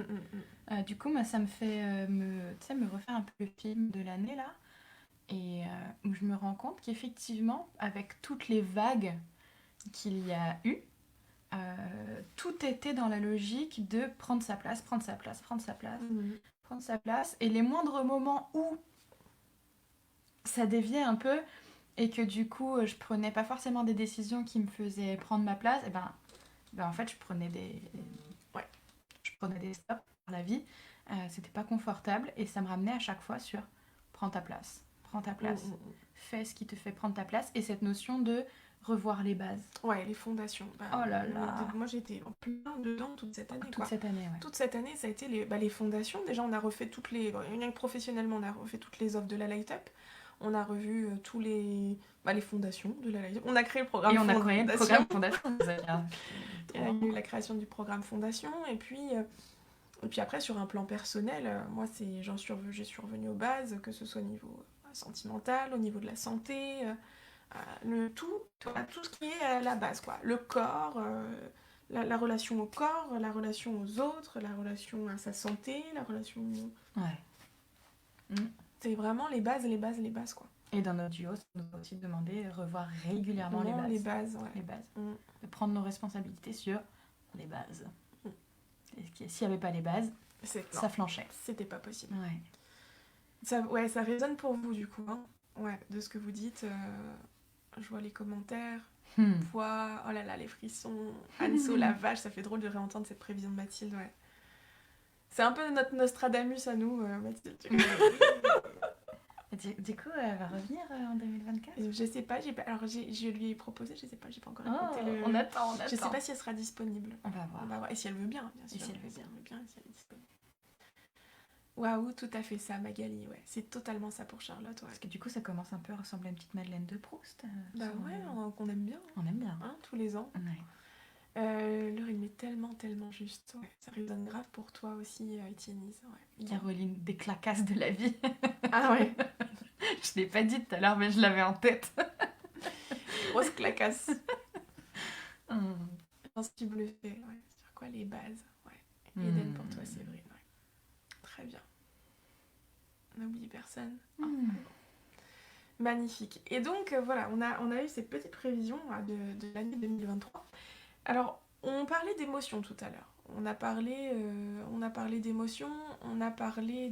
Du coup, moi, ça me fait me refaire un peu le film de l'année, là. Et où je me rends compte qu'effectivement, avec toutes les vagues qu'il y a eu, tout était dans la logique de prendre sa place. Et les moindres moments où ça déviait un peu et que du coup je prenais pas forcément des décisions qui me faisaient prendre ma place, et en fait je prenais des stops dans la vie. C'était pas confortable et ça me ramenait à chaque fois sur prends ta place. Fais ce qui te fait prendre ta place, et cette notion de revoir les bases. Ouais, les fondations. Oh là là. Moi, j'étais en plein dedans toute cette année. Toute cette année, Toute cette année, ça a été les fondations. Déjà, on a refait toutes les... Rien que professionnellement, on a refait toutes les offres de la Light Up. On a revu tous les fondations de la Light Up. On a créé le programme Fondation. Et on a créé le programme Fondation. Il y a eu la création du programme Fondation. Et puis après, sur un plan personnel, moi, j'ai survenu aux bases, que ce soit au niveau sentimental, au niveau de la santé... tout ce qui est la base, quoi. Le corps, la relation au corps, la relation aux autres, la relation à sa santé, la relation... C'est vraiment les bases, quoi. Et dans notre duo, ça nous a aussi demandé de revoir régulièrement les bases. Les bases. De prendre nos responsabilités sur les bases. Et s'il n'y avait pas les bases, ça flanchait. C'était pas possible. Ouais. Ça résonne pour vous, du coup, hein. Ouais, de ce que vous dites... Je vois les commentaires, poids, oh là là, les frissons, Anso, la vache, ça fait drôle de réentendre cette prévision de Mathilde, ouais. C'est un peu notre Nostradamus à nous, Mathilde. Du coup, elle va revenir en 2024 ? Je sais pas, je lui ai proposé, je sais pas, j'ai pas encore écouté le... On attend. Je sais pas si elle sera disponible. On va voir. Et si elle veut bien, bien sûr. Et si elle veut bien. Si elle est disponible. Waouh, tout à fait ça, Magali, ouais. C'est totalement ça pour Charlotte, ouais. Parce que du coup, ça commence un peu à ressembler à une petite Madeleine de Proust. Qu'on aime bien. On aime bien. Hein, tous les ans. Ouais. Le rythme est tellement juste. Ouais. Ça résonne grave pour toi aussi, Étienne. Ouais. Caroline, des clacasses de la vie. Ah ouais. Je l'ai pas dit tout à l'heure, mais je l'avais en tête. Grosse clacasse. Hmm. Je pense que tu bluffais. Ouais. Sur quoi les bases? Ouais. Eden pour toi, Séverine. Ouais. Très bien. On n'oublie personne. Hmm. Magnifique. Et donc, voilà, on a eu ces petites prévisions de l'année 2023. Alors, on parlait d'émotions tout à l'heure. On a parlé d'émotions, on a parlé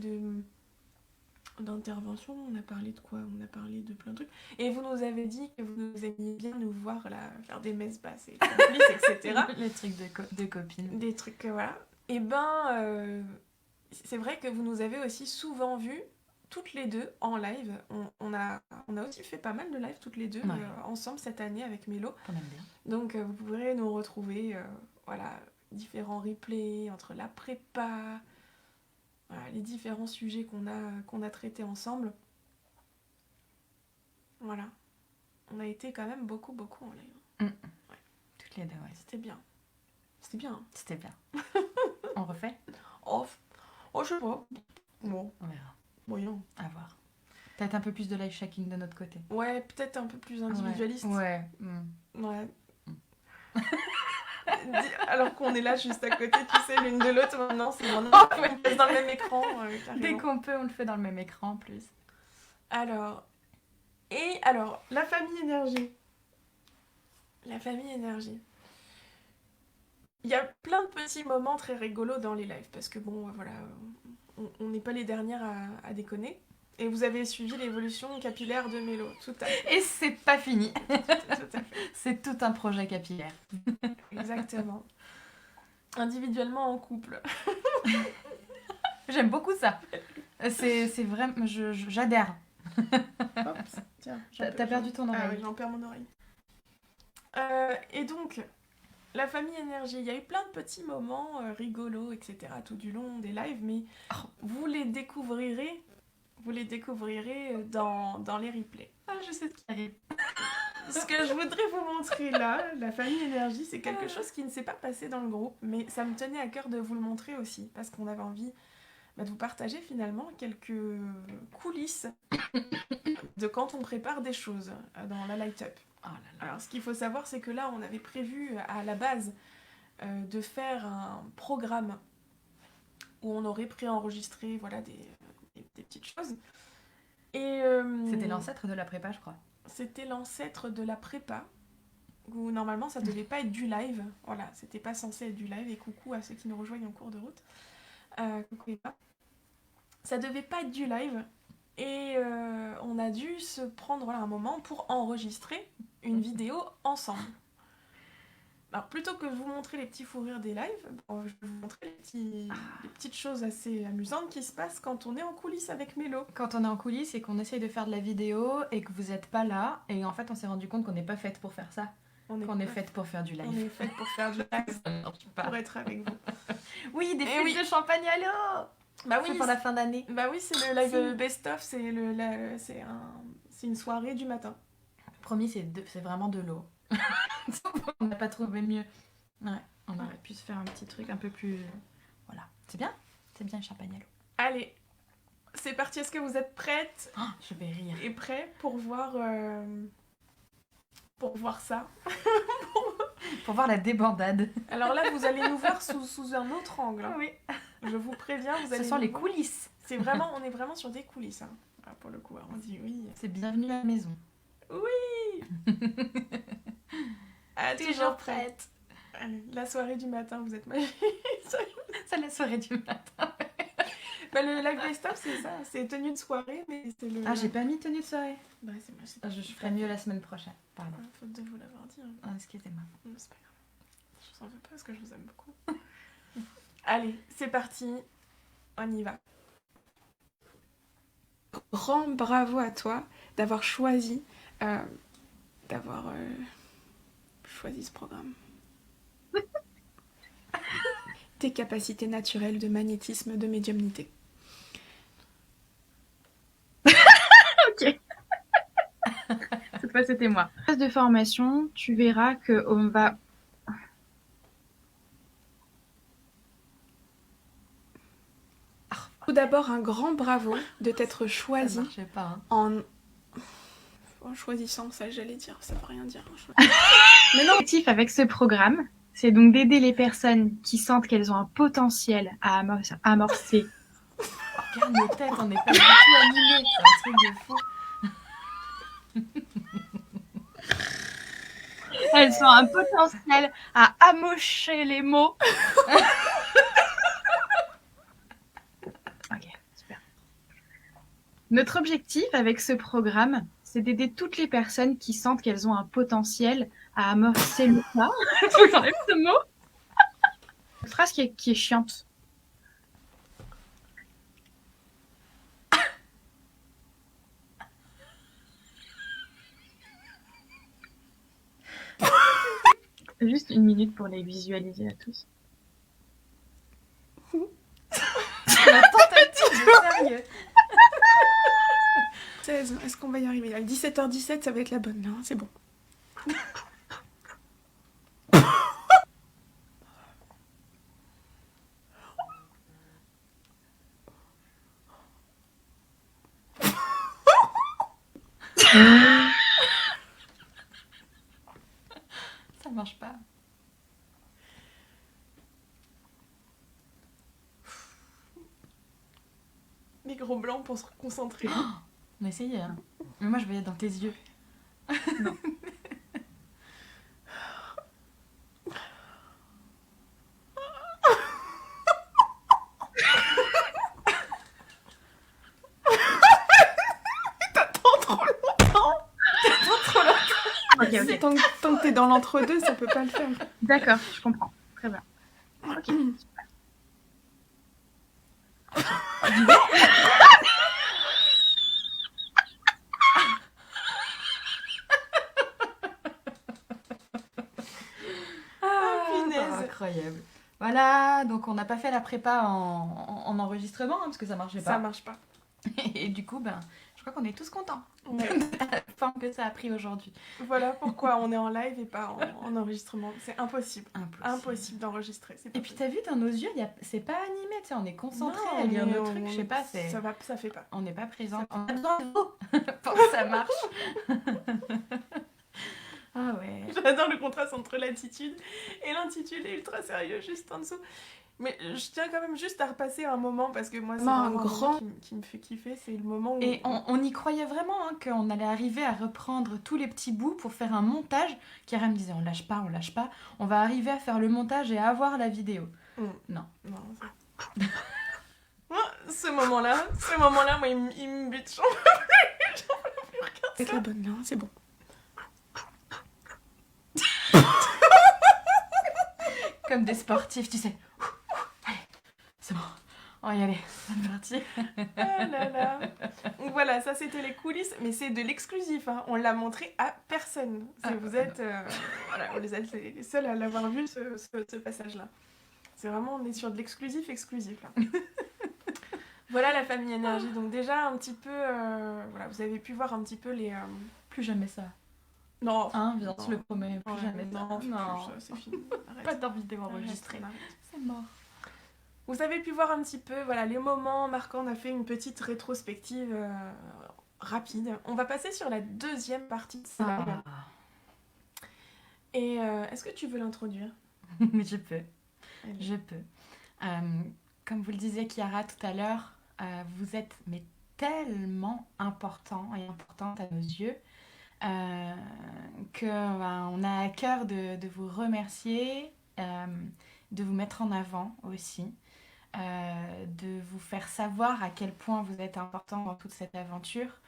d'intervention, on a parlé de quoi? On a parlé de plein de trucs. Et vous nous avez dit que vous aimiez bien nous voir là, faire des messes basses et complices, etc. Les trucs de copines. Des trucs, voilà. Et ben, c'est vrai que vous nous avez aussi souvent vus, toutes les deux, en live. On a aussi fait pas mal de live toutes les deux, Ouais. ensemble cette année avec Mélo. On aime bien. Donc vous pourrez nous retrouver, voilà, différents replays entre la prépa, voilà, les différents sujets qu'on a traités ensemble. Voilà. On a été quand même beaucoup en live. Toutes les deux, ouais. C'était bien. C'était bien. Hein. C'était bien. On refait? Oh, je sais pas. Bon, On verra. voyons. À voir. Peut-être un peu plus de live shacking de notre côté. Ouais, peut-être un peu plus individualiste. Ouais. Ouais. Alors qu'on est là juste à côté, tu sais, l'une de l'autre, maintenant, c'est maintenant on passe dans le même écran. Carrément. Dès qu'on peut, on le fait dans le même écran en plus. Alors, la famille énergie. La famille énergie. Il y a plein de petits moments très rigolos dans les lives, parce que bon, voilà, on n'est pas les dernières à déconner. Et vous avez suivi l'évolution capillaire de Mélo, tout à fait. Et c'est pas fini. Tout à fait. C'est tout un projet capillaire. Exactement. Individuellement en couple. J'aime beaucoup ça. C'est vraiment... J'adhère. Hop, tiens. T'as perdu ton oreille. Ah oui, j'en perds mon oreille. Et donc, la famille énergie, il y a eu plein de petits moments rigolos, etc. tout du long des lives, mais vous les découvrirez dans les replays. Ah, je sais ce qui arrive. Ce que je voudrais vous montrer là, la famille énergie, c'est quelque chose qui ne s'est pas passé dans le groupe, mais ça me tenait à cœur de vous le montrer aussi, parce qu'on avait envie de vous partager finalement quelques coulisses de quand on prépare des choses dans la Light Up. Oh là là. Alors ce qu'il faut savoir, c'est que là, on avait prévu à la base de faire un programme où on aurait préenregistré voilà, des petites choses. Et C'était l'ancêtre de la prépa, je crois. c'était l'ancêtre de la prépa, où normalement ça devait pas être du live. Voilà, c'était pas censé être du live. Et coucou à ceux qui nous rejoignent en cours de route. Coucou Eva. Ça devait pas être du live. Et on a dû se prendre voilà, un moment pour enregistrer une vidéo ensemble. Alors plutôt que de vous montrer les petits fous rires des lives, je vais vous montrer les petites choses assez amusantes qui se passent quand on est en coulisses avec Mélo. Quand on est en coulisses et qu'on essaye de faire de la vidéo et que vous êtes pas là, et en fait on s'est rendu compte qu'on n'est pas faite pour faire ça. Qu'on est faite pour faire du On live. est faite pour faire du live, Ça marche pas. pour être avec vous. Oui, des Eh fûts oui. de champagne à l'eau. Bah C'est pour la fin d'année. Bah oui, c'est le live Si. best-of, c'est une soirée du matin. Promis, c'est vraiment de l'eau. On n'a pas trouvé mieux. Ouais, on aurait pu se faire un petit truc un peu plus... Voilà. C'est bien le champagne à l'eau. Allez, c'est parti, est-ce que vous êtes prêtes Oh, je vais rire. et prêts pour voir ça? Pour voir la débandade. Alors là, vous allez nous voir sous un autre angle. Hein. Oui. Je vous préviens, vous allez Ce sont nous les voir. coulisses. On est vraiment sur des coulisses. Hein. Ah, pour le coup, on dit oui. C'est bienvenue à la maison. Ah, toujours prête. Allez, la soirée du matin, vous êtes magique. C'est la soirée du matin. Bah, le live best-of, c'est ça. C'est tenue de soirée, mais c'est le... Ah, j'ai pas mis tenue de soirée. Bah, c'est moi, c'est Ah, je ferai mieux la semaine prochaine. Pardon. faute de vous l'avoir dit. Hein. Ah, excusez-moi. Non, c'est pas grave. Je vous en veux pas parce que je vous aime beaucoup. Allez, c'est parti. On y va. Grand bravo à toi d'avoir choisi ce programme. Tes capacités naturelles de magnétisme, de médiumnité. Cette fois, c'était moi. Phase de formation, tu verras qu'on va... Tout d'abord, un grand bravo de t'être Ça choisi marchait pas. Hein. en En choisissant ça, j'allais dire, ça veut rien dire. L'objectif avec ce programme, c'est donc d'aider les personnes qui sentent qu'elles ont un potentiel à amorcer. Regarde nos têtes, on n'est pas du tout animés. C'est un truc de fou. Elles ont un potentiel à amocher les mots. Ok, super. Notre objectif avec ce programme, c'est d'aider toutes les personnes qui sentent qu'elles ont un potentiel à amorcer le pas. Faut que j'enlève ce mot. Une phrase qui est chiante. Juste une minute pour les visualiser à tous. La tentative de sérieux. 16, est-ce qu'on va y arriver? À 17h17, ça va être la bonne, là, hein, c'est bon. Ça marche pas. Les gros blancs pour se concentrer. On a essayé, hein. Mais moi, je voyais dans tes yeux. Ok, ok. Tant que t'es dans l'entre-deux, ça peut pas le faire. D'accord, je comprends. Très bien. Ok. Punaise. Incroyable. Voilà, donc on n'a pas fait la prépa en enregistrement, hein, parce que ça marchait Ça pas. marche pas. Et du coup, ben, je crois qu'on est tous contents Ouais. de la forme que ça a pris aujourd'hui. Voilà pourquoi on est en live et pas en enregistrement. C'est impossible. Impossible d'enregistrer. C'est pas Et puis t'as vu dans nos yeux, c'est pas animé, tu sais, on est concentré Non, à lire mais nos trucs, je sais pas, c'est... Ça fait pas. On n'est pas présent. On a besoin de vous pour que ça marche. Ah ouais. J'adore le contraste entre l'attitude et l'intitulé ultra sérieux juste en dessous. Mais je tiens quand même juste à repasser un moment parce que moi c'est Non, vraiment un grand. moment qui me fait kiffer, c'est le moment où... Et on y croyait vraiment hein, qu'on allait arriver à reprendre tous les petits bouts pour faire un montage. Chiara me disait on lâche pas, on va arriver à faire le montage et à avoir la vidéo. Non. Non, moi, ce moment-là, moi il me bute, j'en peux plus regarde ça. C'est la bonne là, c'est bon. Comme des sportifs, tu sais. Allez, c'est bon. On va y aller, c'est parti. Ah là là. Donc voilà, ça c'était les coulisses, mais c'est de l'exclusif. Hein. On l'a montré à personne. Vous êtes, voilà, vous êtes les seuls à l'avoir vu ce passage-là. C'est vraiment, on est sur de l'exclusif exclusif là. Voilà la famille énergie. Donc déjà un petit peu, voilà, vous avez pu voir un petit peu les. Plus jamais ça. Non. Hein, viens, Non. je le promets, plus Ouais, jamais non, ça. non. Plus, c'est fini. Arrête. Pas d'envidéo enregistrée. Arrête. C'est mort. Vous avez pu voir un petit peu voilà, les moments marquants. On a fait une petite rétrospective rapide. On va passer sur la deuxième partie de ça. Et est-ce que tu veux l'introduire? Je peux. Je peux. Comme vous le disiez, Chiara, tout à l'heure, vous êtes mais tellement important et importante à nos yeux on a à cœur de vous remercier, de vous mettre en avant aussi, de vous faire savoir à quel point vous êtes important dans toute cette aventure.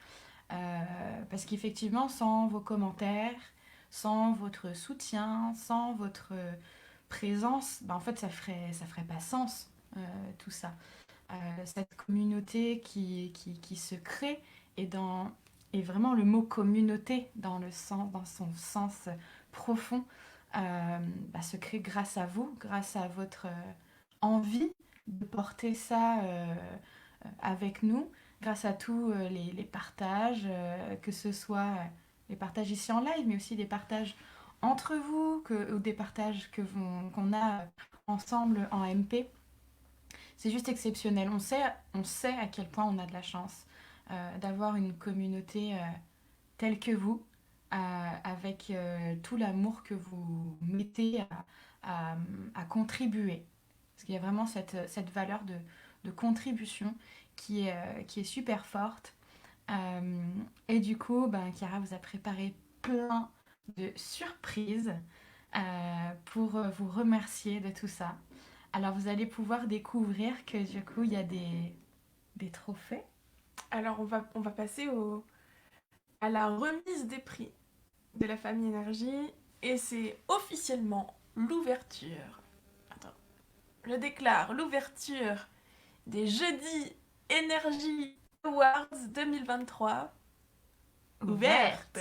Parce qu'effectivement, sans vos commentaires, sans votre soutien, sans votre présence, ben en fait, ça ferait pas sens, tout ça. Cette communauté qui se crée et vraiment le mot communauté dans son sens profond se crée grâce à vous, grâce à votre envie de porter ça avec nous, grâce à tous les partages, que ce soit les partages ici en live, mais aussi des partages entre vous ou des partages qu'on a ensemble en MP. C'est juste exceptionnel. On sait à quel point on a de la chance d'avoir une communauté tels que vous, avec tout l'amour que vous mettez à contribuer. Parce qu'il y a vraiment cette valeur de contribution qui est super forte. Et du coup, Chiara vous a préparé plein de surprises pour vous remercier de tout ça. Alors, vous allez pouvoir découvrir que du coup, il y a des trophées. Alors, on va passer à la remise des prix de la famille Énergie. Et c'est officiellement l'ouverture. Attends. Je déclare l'ouverture des Jeudi Énergie Awards 2023 ouverte.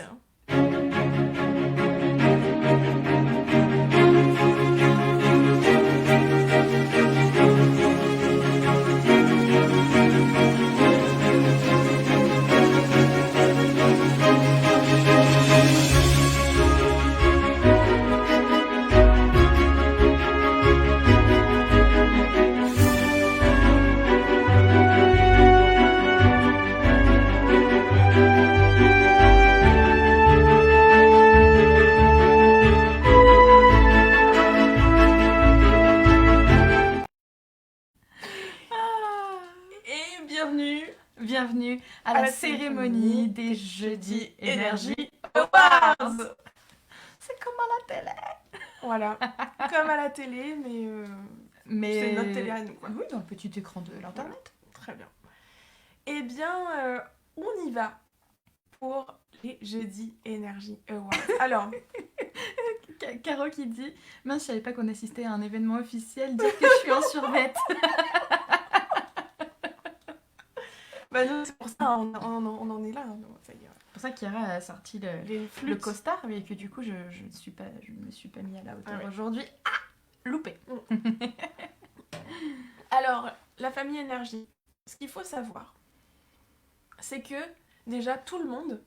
Et bienvenue à la cérémonie des Jeudi Énergie Awards. C'est comme à la télé. Voilà, comme à la télé, mais c'est notre télé à nous, quoi. Oui, dans le petit écran de l'internet. Très bien. Eh bien, on y va pour les Jeudi Énergie Awards. Alors, Caro qui dit « Mince, je savais pas qu'on assistait à un événement officiel, dire que je suis en survêt. » nous, c'est pour ça, on en est là. Hein, ça y est. C'est pour ça que Chiara a sorti Les le flûtes. costard, mais que du coup, je me suis pas mis à la hauteur Ah ouais. aujourd'hui. Loupé. Alors, la famille Énergie, ce qu'il faut savoir, c'est que déjà tout le monde,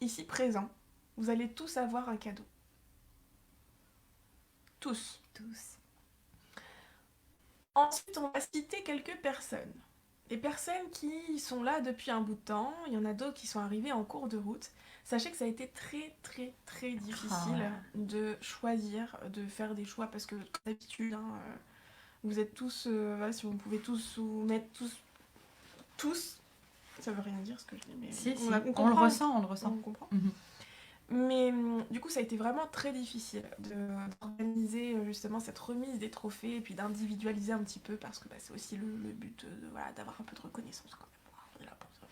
ici présent, vous allez tous avoir un cadeau. Tous. Ensuite, on va citer quelques personnes. Des personnes qui sont là depuis un bout de temps, il y en a d'autres qui sont arrivées en cours de route. Sachez que ça a été très très très difficile de choisir, de faire des choix, parce que comme d'habitude, hein, vous êtes tous, si on pouvait tous vous mettre tous, ça veut rien dire ce que je dis, mais Si, on on le ressent. on comprend. Mhm. Mais du coup, ça a été vraiment très difficile d'organiser justement cette remise des trophées et puis d'individualiser un petit peu, parce que c'est aussi le but d'avoir un peu de reconnaissance quand même. On est là pour ça.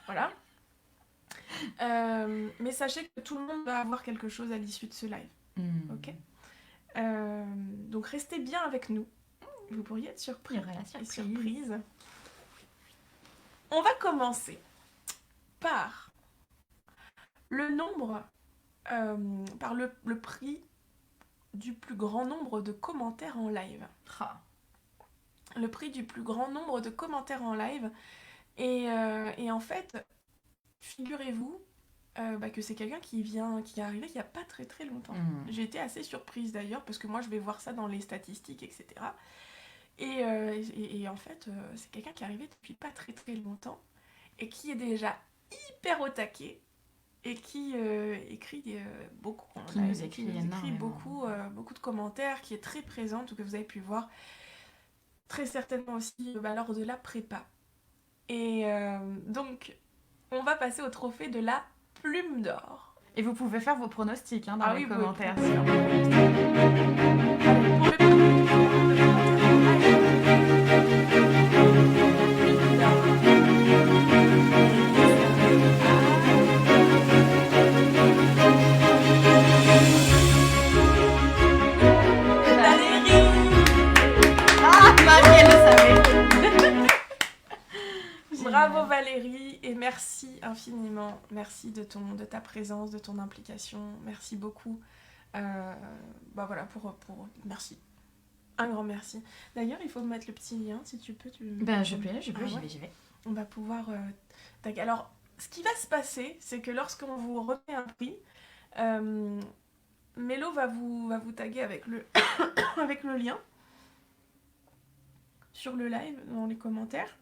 Voilà. Mais sachez que tout le monde va avoir quelque chose à l'issue de ce live. Ok. Donc restez bien avec nous. Vous pourriez être surpris. Il y aura la Et surprise. surprise. On va commencer par le nombre, par le prix du plus grand nombre de commentaires en live. Le prix du plus grand nombre de commentaires en live. Et en fait, figurez-vous que c'est quelqu'un qui est arrivé il n'y a pas très très longtemps. J'ai été assez surprise d'ailleurs, parce que moi je vais voir ça dans les statistiques, etc. Et en fait, c'est quelqu'un qui est arrivé depuis pas très très longtemps et qui est déjà hyper au taquet et qui écrit beaucoup. Qui nous écrit énormément. Beaucoup de commentaires, qui est très présent, tout que vous avez pu voir très certainement aussi lors de la prépa. Et donc, on va passer au trophée de la Plume d'Or. Et vous pouvez faire vos pronostics dans les commentaires. Allez, pour le prix du grand nombre de Bravo Valérie, et merci infiniment, merci de ta présence, de ton implication, merci beaucoup, merci, un grand merci. D'ailleurs, il faut mettre le petit lien, si tu peux. Je peux, j'y vais. On va pouvoir... Alors, ce qui va se passer, c'est que lorsqu'on vous remet un prix, Mélo va vous taguer avec le, avec le lien sur le live, dans les commentaires.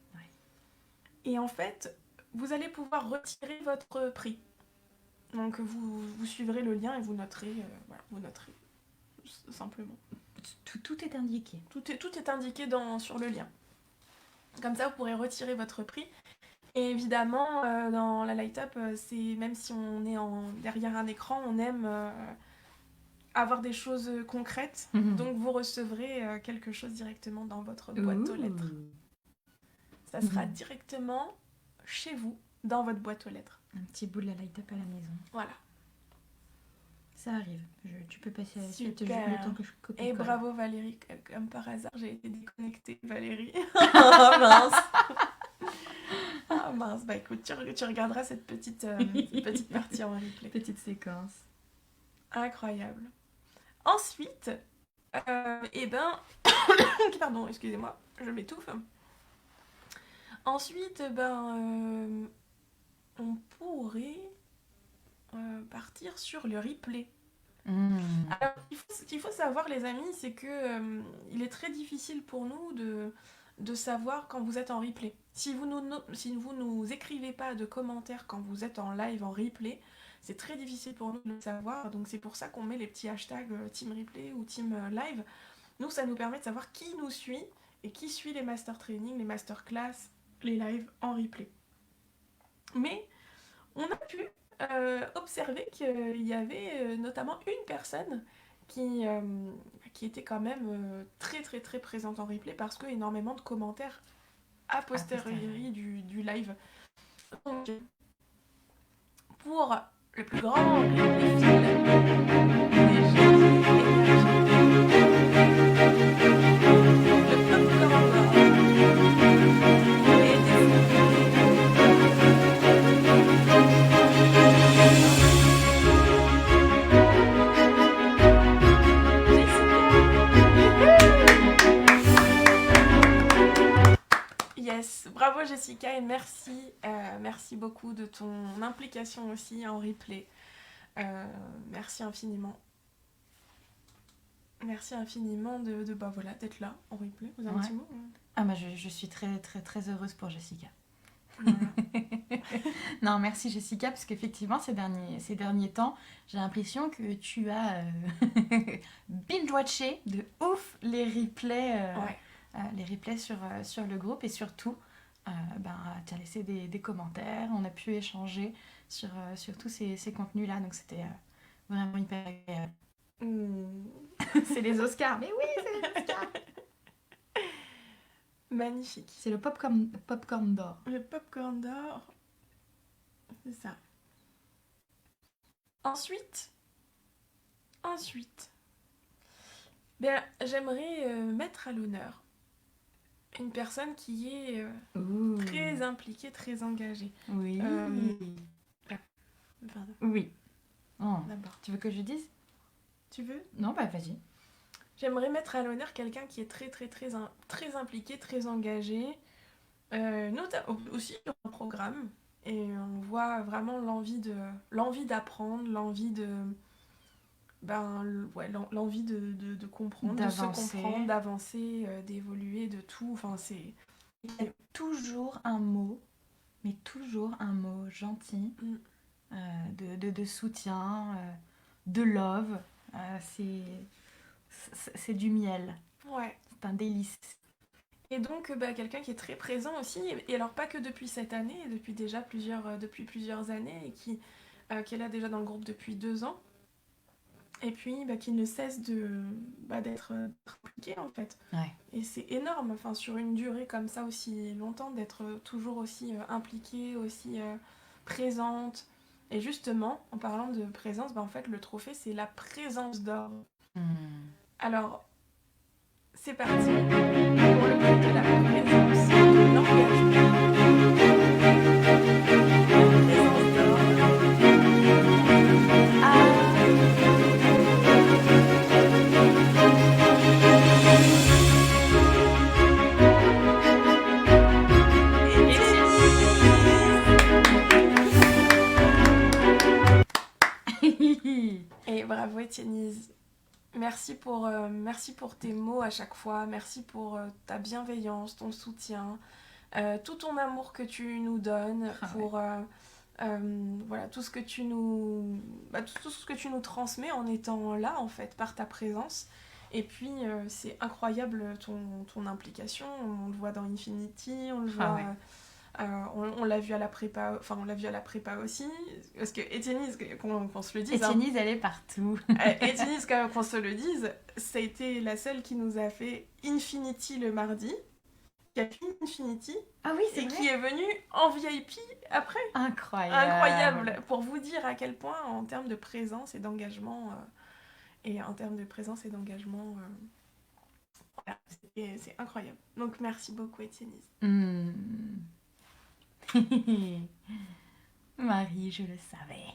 Et en fait, vous allez pouvoir retirer votre prix. Donc vous suivrez le lien et vous noterez, vous noterez simplement. Tout est indiqué. Tout est indiqué sur le lien. Comme ça, vous pourrez retirer votre prix. Et évidemment, dans la Light Up, même si on est derrière un écran, on aime avoir des choses concrètes. Donc vous recevrez quelque chose directement dans votre boîte aux lettres. Ça sera directement chez vous, dans votre boîte aux lettres. Un petit bout de la Light Up à la maison. Voilà. Ça arrive. Tu peux passer à la suite Super. le temps que je copie. Et bravo Valérie, comme par hasard, j'ai été déconnectée, Valérie. Ah mince. Ah mince, bah écoute, tu regarderas cette petite partie en replay. Petite séquence. Incroyable. Ensuite, pardon, excusez-moi, je m'étouffe. Ensuite, on pourrait partir sur le replay. Alors, ce qu'il faut savoir, les amis, c'est que il est très difficile pour nous de savoir quand vous êtes en replay. Si vous nous écrivez pas de commentaires quand vous êtes en live, en replay, c'est très difficile pour nous de le savoir. Donc c'est pour ça qu'on met les petits hashtags Team Replay ou Team Live. Nous, ça nous permet de savoir qui nous suit et qui suit les master training, les masterclass, les lives en replay. Mais on a pu observer qu'il y avait notamment une personne qui était quand même très très très présente en replay parce que énormément de commentaires a posteriori du live. Donc, pour le plus grand défi Yes, bravo Jessica et merci beaucoup de ton implication aussi en replay. Merci infiniment. Merci infiniment d'être là en replay. Vous avez un petit mot ? Ah bah je suis très très très heureuse pour Jessica. Voilà. Non, merci Jessica, parce qu'effectivement ces derniers temps, j'ai l'impression que tu as binge-watché de ouf les replays. Les replays sur le groupe et surtout tu as laissé des commentaires, on a pu échanger sur tous ces contenus-là, donc c'était vraiment hyper agréable. C'est les Oscars, mais oui, c'est les Oscars. Magnifique. C'est le popcorn d'or. Le popcorn d'or, c'est ça. Ensuite, j'aimerais mettre à l'honneur une personne qui est très impliquée, très engagée. Oui. Pardon. Oui. Oh. D'abord. Tu veux que je dise ? Tu veux ? Non, bah vas-y. J'aimerais mettre à l'honneur quelqu'un qui est très très très très impliqué, très engagé, aussi sur un programme. Et on voit vraiment l'envie d'apprendre, l'envie de comprendre, d'avancer. De se comprendre, d'avancer, d'évoluer, de tout. Enfin, c'est... Il y a toujours un mot gentil, de soutien, de love. C'est du miel. Ouais. C'est un délice. Et donc, quelqu'un qui est très présent aussi, et alors pas que depuis cette année, depuis plusieurs années, et qui est là déjà dans le groupe depuis 2 ans, et puis qui ne cesse d'être impliqué en fait. Ouais. Et c'est énorme, enfin, sur une durée comme ça aussi longtemps, d'être toujours aussi impliquée, aussi présente. Et justement, en parlant de présence, en fait, le trophée, c'est la présence d'or. Alors, c'est parti pour le prix de la présence, de l'engagement. La présence d'or. Et bravo Étienne. Merci pour tes mots à chaque fois, merci pour ta bienveillance, ton soutien, tout ton amour que tu nous donnes, pour voilà, tout ce que tu nous tout ce que tu nous transmets en étant là en fait par ta présence. Et puis c'est incroyable ton implication, on le voit dans Infinity, on le voit on l'a vu à la prépa, enfin on l'a vu à la prépa aussi, parce que Étienne, qu'on se le dise, Étienne, elle est partout. Étienne, quand même, qu'on se le dise, ça a été la seule qui nous a fait Infinity le mardi, qui a fini Infinity, Ah oui, c'est et vrai. qui est venue en VIP après. Incroyable, pour vous dire à quel point en termes de présence et d'engagement, voilà, c'est incroyable. Donc merci beaucoup Étienne. Marie, je le savais.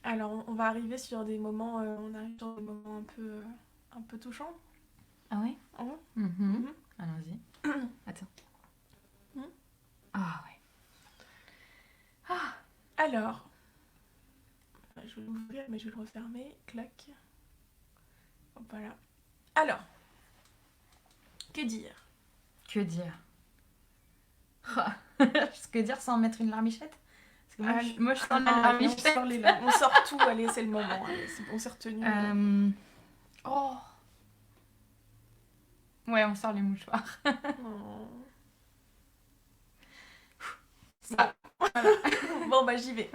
Alors on va arriver sur des moments, un peu touchants. Ah oui. Allons-y. Attends. Ah ouais. Alors, je vais l'ouvrir mais je vais le refermer. Clac. Voilà. Alors, que dire? Que dire? Que dire sans mettre une larmichette? Parce que moi, je sens la larmichette. On sort tout, allez, c'est le moment. Allez, on s'est retenu. Oh. Ouais, on sort les mouchoirs. Oh. Ça. Voilà. Bon, bah j'y vais.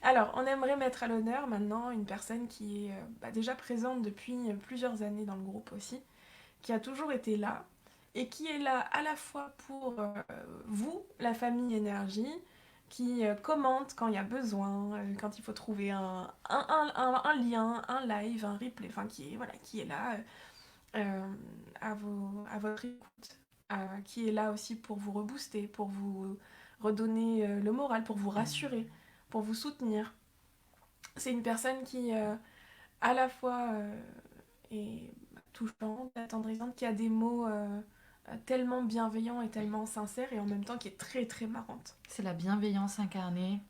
Alors, on aimerait mettre à l'honneur maintenant une personne qui est déjà présente depuis plusieurs années dans le groupe aussi, qui a toujours été là, et qui est là à la fois pour vous, la famille Énergie, qui commente quand il y a besoin, quand il faut trouver un lien, un live, un replay, enfin qui est là à votre écoute, qui est là aussi pour vous rebooster, pour vous redonner le moral, pour vous rassurer, pour vous soutenir. C'est une personne qui à la fois est touchante, attendrissante, qui a des mots tellement bienveillants et tellement sincères, et en même temps qui est très très marrante. C'est la bienveillance incarnée.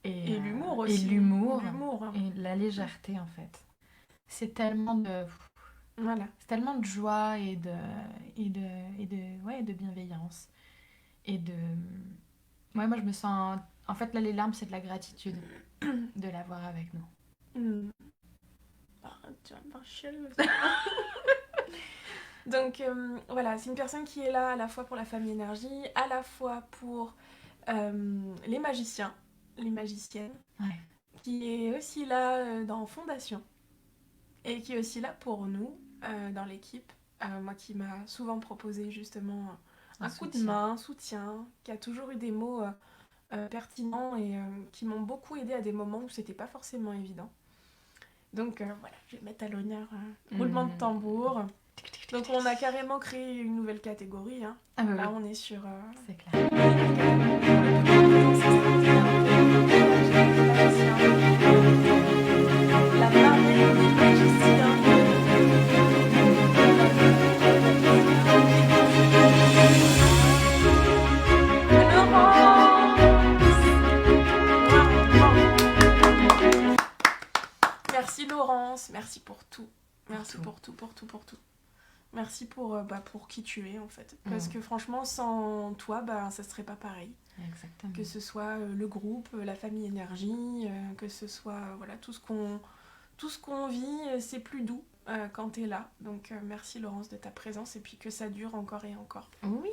Et l'humour aussi. Et l'humour. Hein. Et la légèreté en fait. C'est tellement de... Voilà. C'est tellement de joie et de bienveillance. Et de... Ouais, moi je me sens... En fait là les larmes c'est de la gratitude de l'avoir avec nous. Tu vas pas chier. Donc voilà, c'est une personne qui est là à la fois pour la famille Énergie, à la fois pour les magiciens, les magiciennes, qui est aussi là dans Fondation, et qui est aussi là pour nous dans l'équipe. Moi qui m'a souvent proposé justement un coup de main, un soutien, qui a toujours eu des mots pertinents et qui m'ont beaucoup aidé à des moments où c'était pas forcément évident. Donc voilà, je vais mettre à l'honneur roulement de tambour. Donc on a carrément créé une nouvelle catégorie. Hein. Là on est sur... C'est clair. La marée des magiciens. Merci Laurence, merci pour tout. Merci pour tout. Merci pour qui tu es en fait. Parce que franchement, sans toi, ça serait pas pareil. Exactement. Que ce soit le groupe, la famille Énergie, que ce soit tout ce qu'on vit, c'est plus doux quand t'es là. Donc merci Laurence de ta présence et puis que ça dure encore et encore. Oui.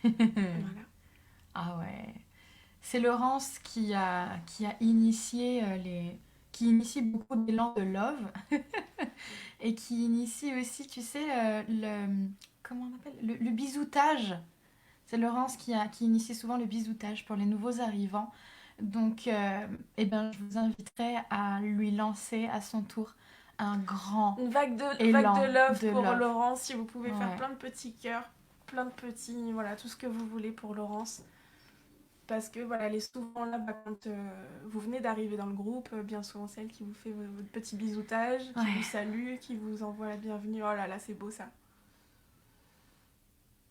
Voilà. Ah ouais. C'est Laurence qui a initié qui initie beaucoup d'élan de love et qui initie aussi, tu sais, comment on appelle le bisoutage. C'est Laurence qui initie souvent le bisoutage pour les nouveaux arrivants. Donc, je vous inviterai à lui lancer à son tour un grand une vague de love pour Laurence. Si vous pouvez faire plein de petits cœurs, plein de petits, tout ce que vous voulez pour Laurence. Parce que elle est souvent là quand vous venez d'arriver dans le groupe, bien souvent celle qui vous fait votre petit bisoutage, qui vous salue, qui vous envoie la bienvenue. Oh là là, c'est beau ça.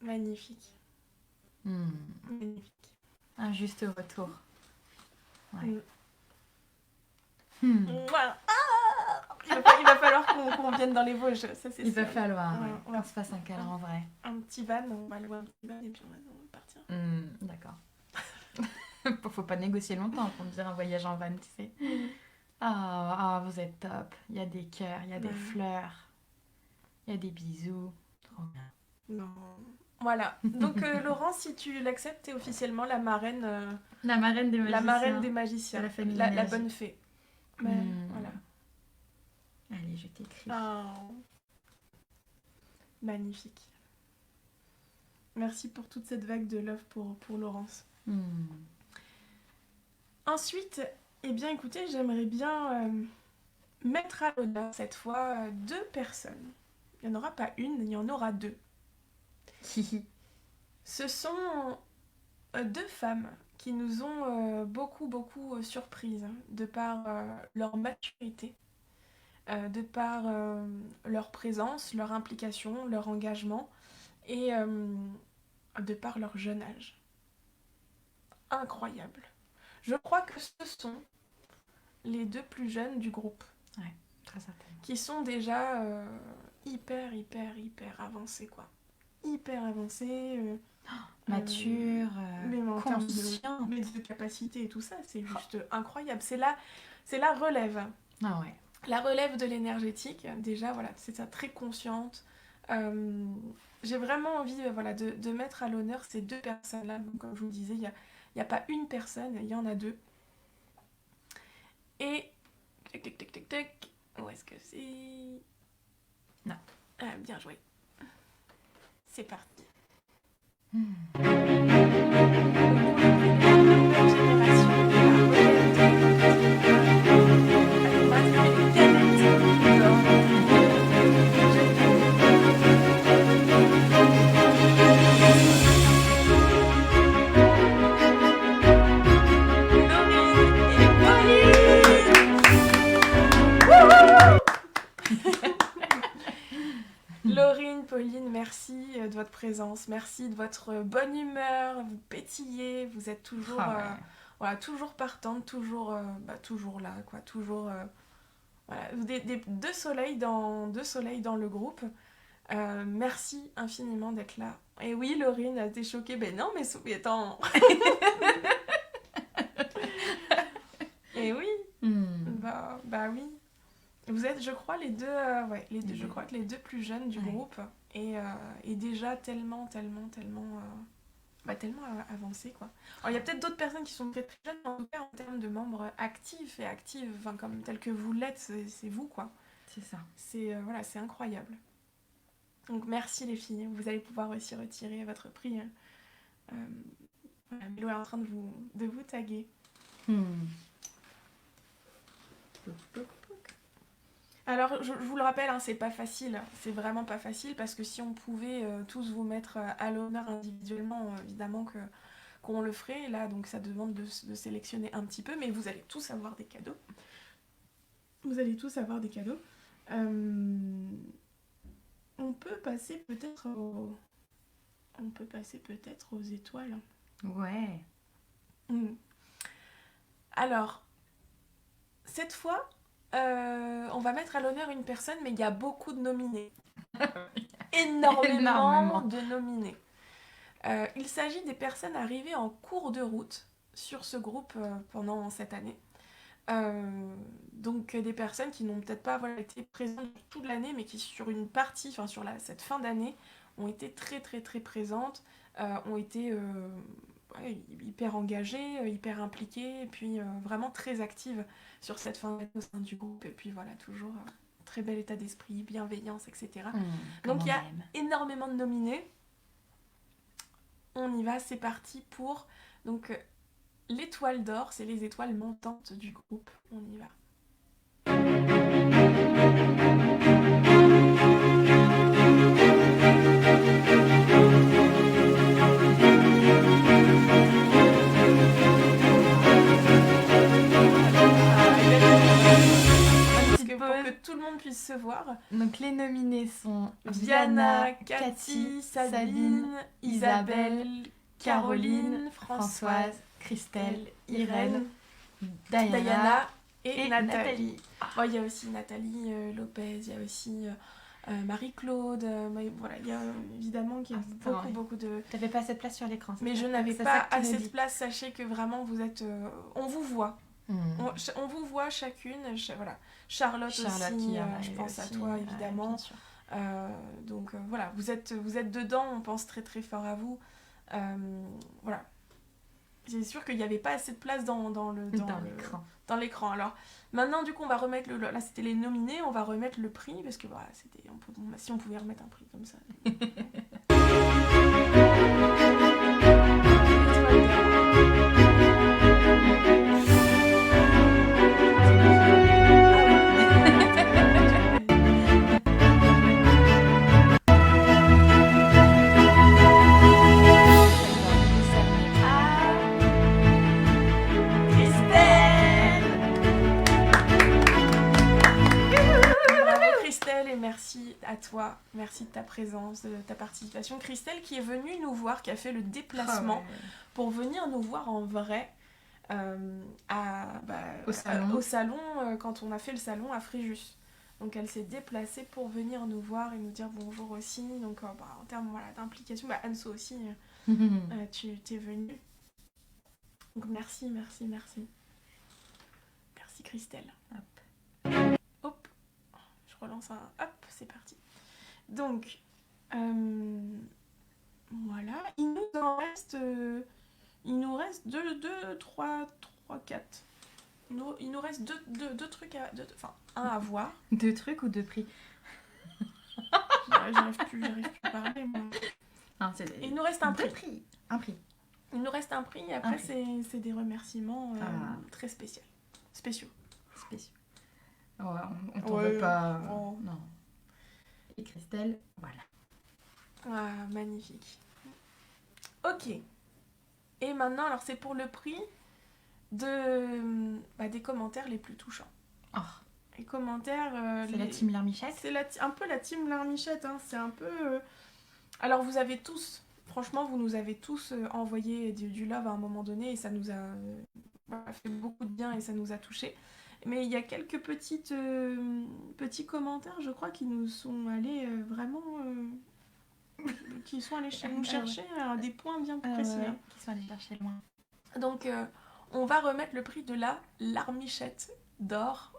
Magnifique. Magnifique. Un juste retour. Ouais. Voilà. il va falloir qu'on vienne dans les Vosges, ça c'est Il va sûr. falloir Ouais, qu'on se fasse un câlin en vrai. Un petit van, on va louer un petit van et puis on va partir. D'accord. Faut pas négocier longtemps pour me dire un voyage en van, tu sais. Ah, vous êtes top. Il y a des cœurs, il y a des Ouais. fleurs, il y a des bisous. Trop bien. Non. Voilà. Donc Laurence, si tu l'acceptes, t'es officiellement la marraine, La marraine des magiciens. la marraine des magiciens, de la famille la Énergie. bonne fée. Ouais, voilà. Allez, je t'écris. Oh. Magnifique. Merci pour toute cette vague de love pour Laurence. Ensuite, eh bien écoutez, j'aimerais bien mettre à l'honneur cette fois 2 personnes. Il n'y en aura pas une, il y en aura 2. Ce sont 2 femmes qui nous ont beaucoup surprises de par leur maturité, de par leur présence, leur implication, leur engagement et de par leur jeune âge. Incroyable. Je crois que ce sont les 2 plus jeunes du groupe. Très certainement. Qui sont déjà hyper avancés, quoi. Hyper avancés. Mature, mais en termes consciente. de capacité et tout ça, c'est juste incroyable. C'est la relève. Ah ouais. La relève de l'énergétique, déjà, voilà, c'est ça, très consciente. J'ai vraiment envie de mettre à l'honneur ces 2 personnes-là. Donc, comme je vous le disais, il n'y a pas une personne, il y en a 2. Et... Tac. Où est-ce que c'est? Non. Ah, bien joué. C'est parti. Laurine, Pauline, merci de votre présence, merci de votre bonne humeur, vous pétillez, vous êtes toujours, toujours partante, toujours là, quoi, toujours, voilà, 2 soleils dans le groupe. Merci infiniment d'être là. Et oui, Laurine, t'es choquée, ben non, mais attends. Et oui, bah oui. Vous êtes, je crois, les 2, je crois que les 2 plus jeunes du groupe et déjà tellement avancés, quoi. Alors, il y a peut-être d'autres personnes qui sont très très jeunes, mais en tout cas, en termes de membres actifs et actives, enfin, comme tels que vous l'êtes, c'est vous, quoi. C'est ça. C'est incroyable. Donc, merci les filles. Vous allez pouvoir aussi retirer votre prix. Milo est en train de vous taguer. Alors, je vous le rappelle, hein, c'est pas facile, c'est vraiment pas facile, parce que si on pouvait tous vous mettre à l'honneur individuellement, évidemment qu'on le ferait, là, donc ça demande de sélectionner un petit peu, mais vous allez tous avoir des cadeaux. On peut passer peut-être aux étoiles. Ouais. Alors, cette fois... on va mettre à l'honneur une personne, mais il y a beaucoup de nominés. Énormément de nominés. Il s'agit des personnes arrivées en cours de route sur ce groupe pendant cette année. Donc des personnes qui n'ont peut-être pas été présentes toute l'année, mais qui sur une partie, enfin sur cette fin d'année, ont été très très très présentes, ont été hyper engagées, hyper impliquées, et puis vraiment très actives sur cette fin d'année au sein du groupe, et puis voilà, toujours très bel état d'esprit, bienveillance, etc. Donc il y a énormément de nominés. On y va, c'est parti pour donc l'étoile d'or, c'est les étoiles montantes du groupe. On y va. Pour que tout le monde puisse se voir. Donc les nominés sont Viana, Cathy, Sabine, Isabelle, Caroline, Françoise, Christelle, Irène, Diana Diana et Nathalie. Bon, il y a aussi Nathalie Lopez, il y a aussi Marie-Claude. Voilà, il y a évidemment qu'il y a beaucoup de... T'avais pas assez de place sur l'écran. Mais je n'avais pas assez de place. Sachez que vraiment, vous êtes... on vous voit. On vous voit chacune. Voilà. Charlotte aussi, je pense à toi, évidemment. Bien sûr. Donc voilà, vous êtes dedans, on pense très très fort à vous. Voilà. C'est sûr qu'il n'y avait pas assez de place dans l'écran. Alors maintenant, du coup, on va remettre là, c'était les nominés, on va remettre le prix parce que voilà, si on pouvait remettre un prix comme ça. Christelle, et merci à toi, merci de ta présence, de ta participation. Christelle qui est venue nous voir, qui a fait le déplacement pour venir nous voir en vrai au salon quand on a fait le salon à Fréjus. Donc elle s'est déplacée pour venir nous voir et nous dire bonjour aussi. Donc en termes d'implication, Anso aussi, tu t'es venue. Donc merci Christelle. Hop. Je relance un... Hop, c'est parti. Donc, voilà. Il nous reste 4. Il nous reste deux trucs un à voir. 2 trucs ou 2 prix? J'arrive plus à parler, moi. Non, il nous reste un prix. Un prix. Il nous reste un prix, et après, c'est des remerciements très spéciaux. Ouais, on t'en veut pas. Non. Et Christelle, voilà. Ah, magnifique. Ok. Et maintenant, alors c'est pour le prix des commentaires les plus touchants. Oh. Les commentaires... c'est la team Larmichette. C'est un peu la team Larmichette. Hein. C'est un peu... Alors vous avez tous... Franchement, vous nous avez tous envoyé du love à un moment donné et ça nous a fait beaucoup de bien et ça nous a touchés. Mais il y a quelques petits commentaires, je crois, qui nous sont allés vraiment... qui sont allés nous chercher des points bien précis. Qui sont allés chercher loin. Donc, on va remettre le prix de la Larmichette d'or.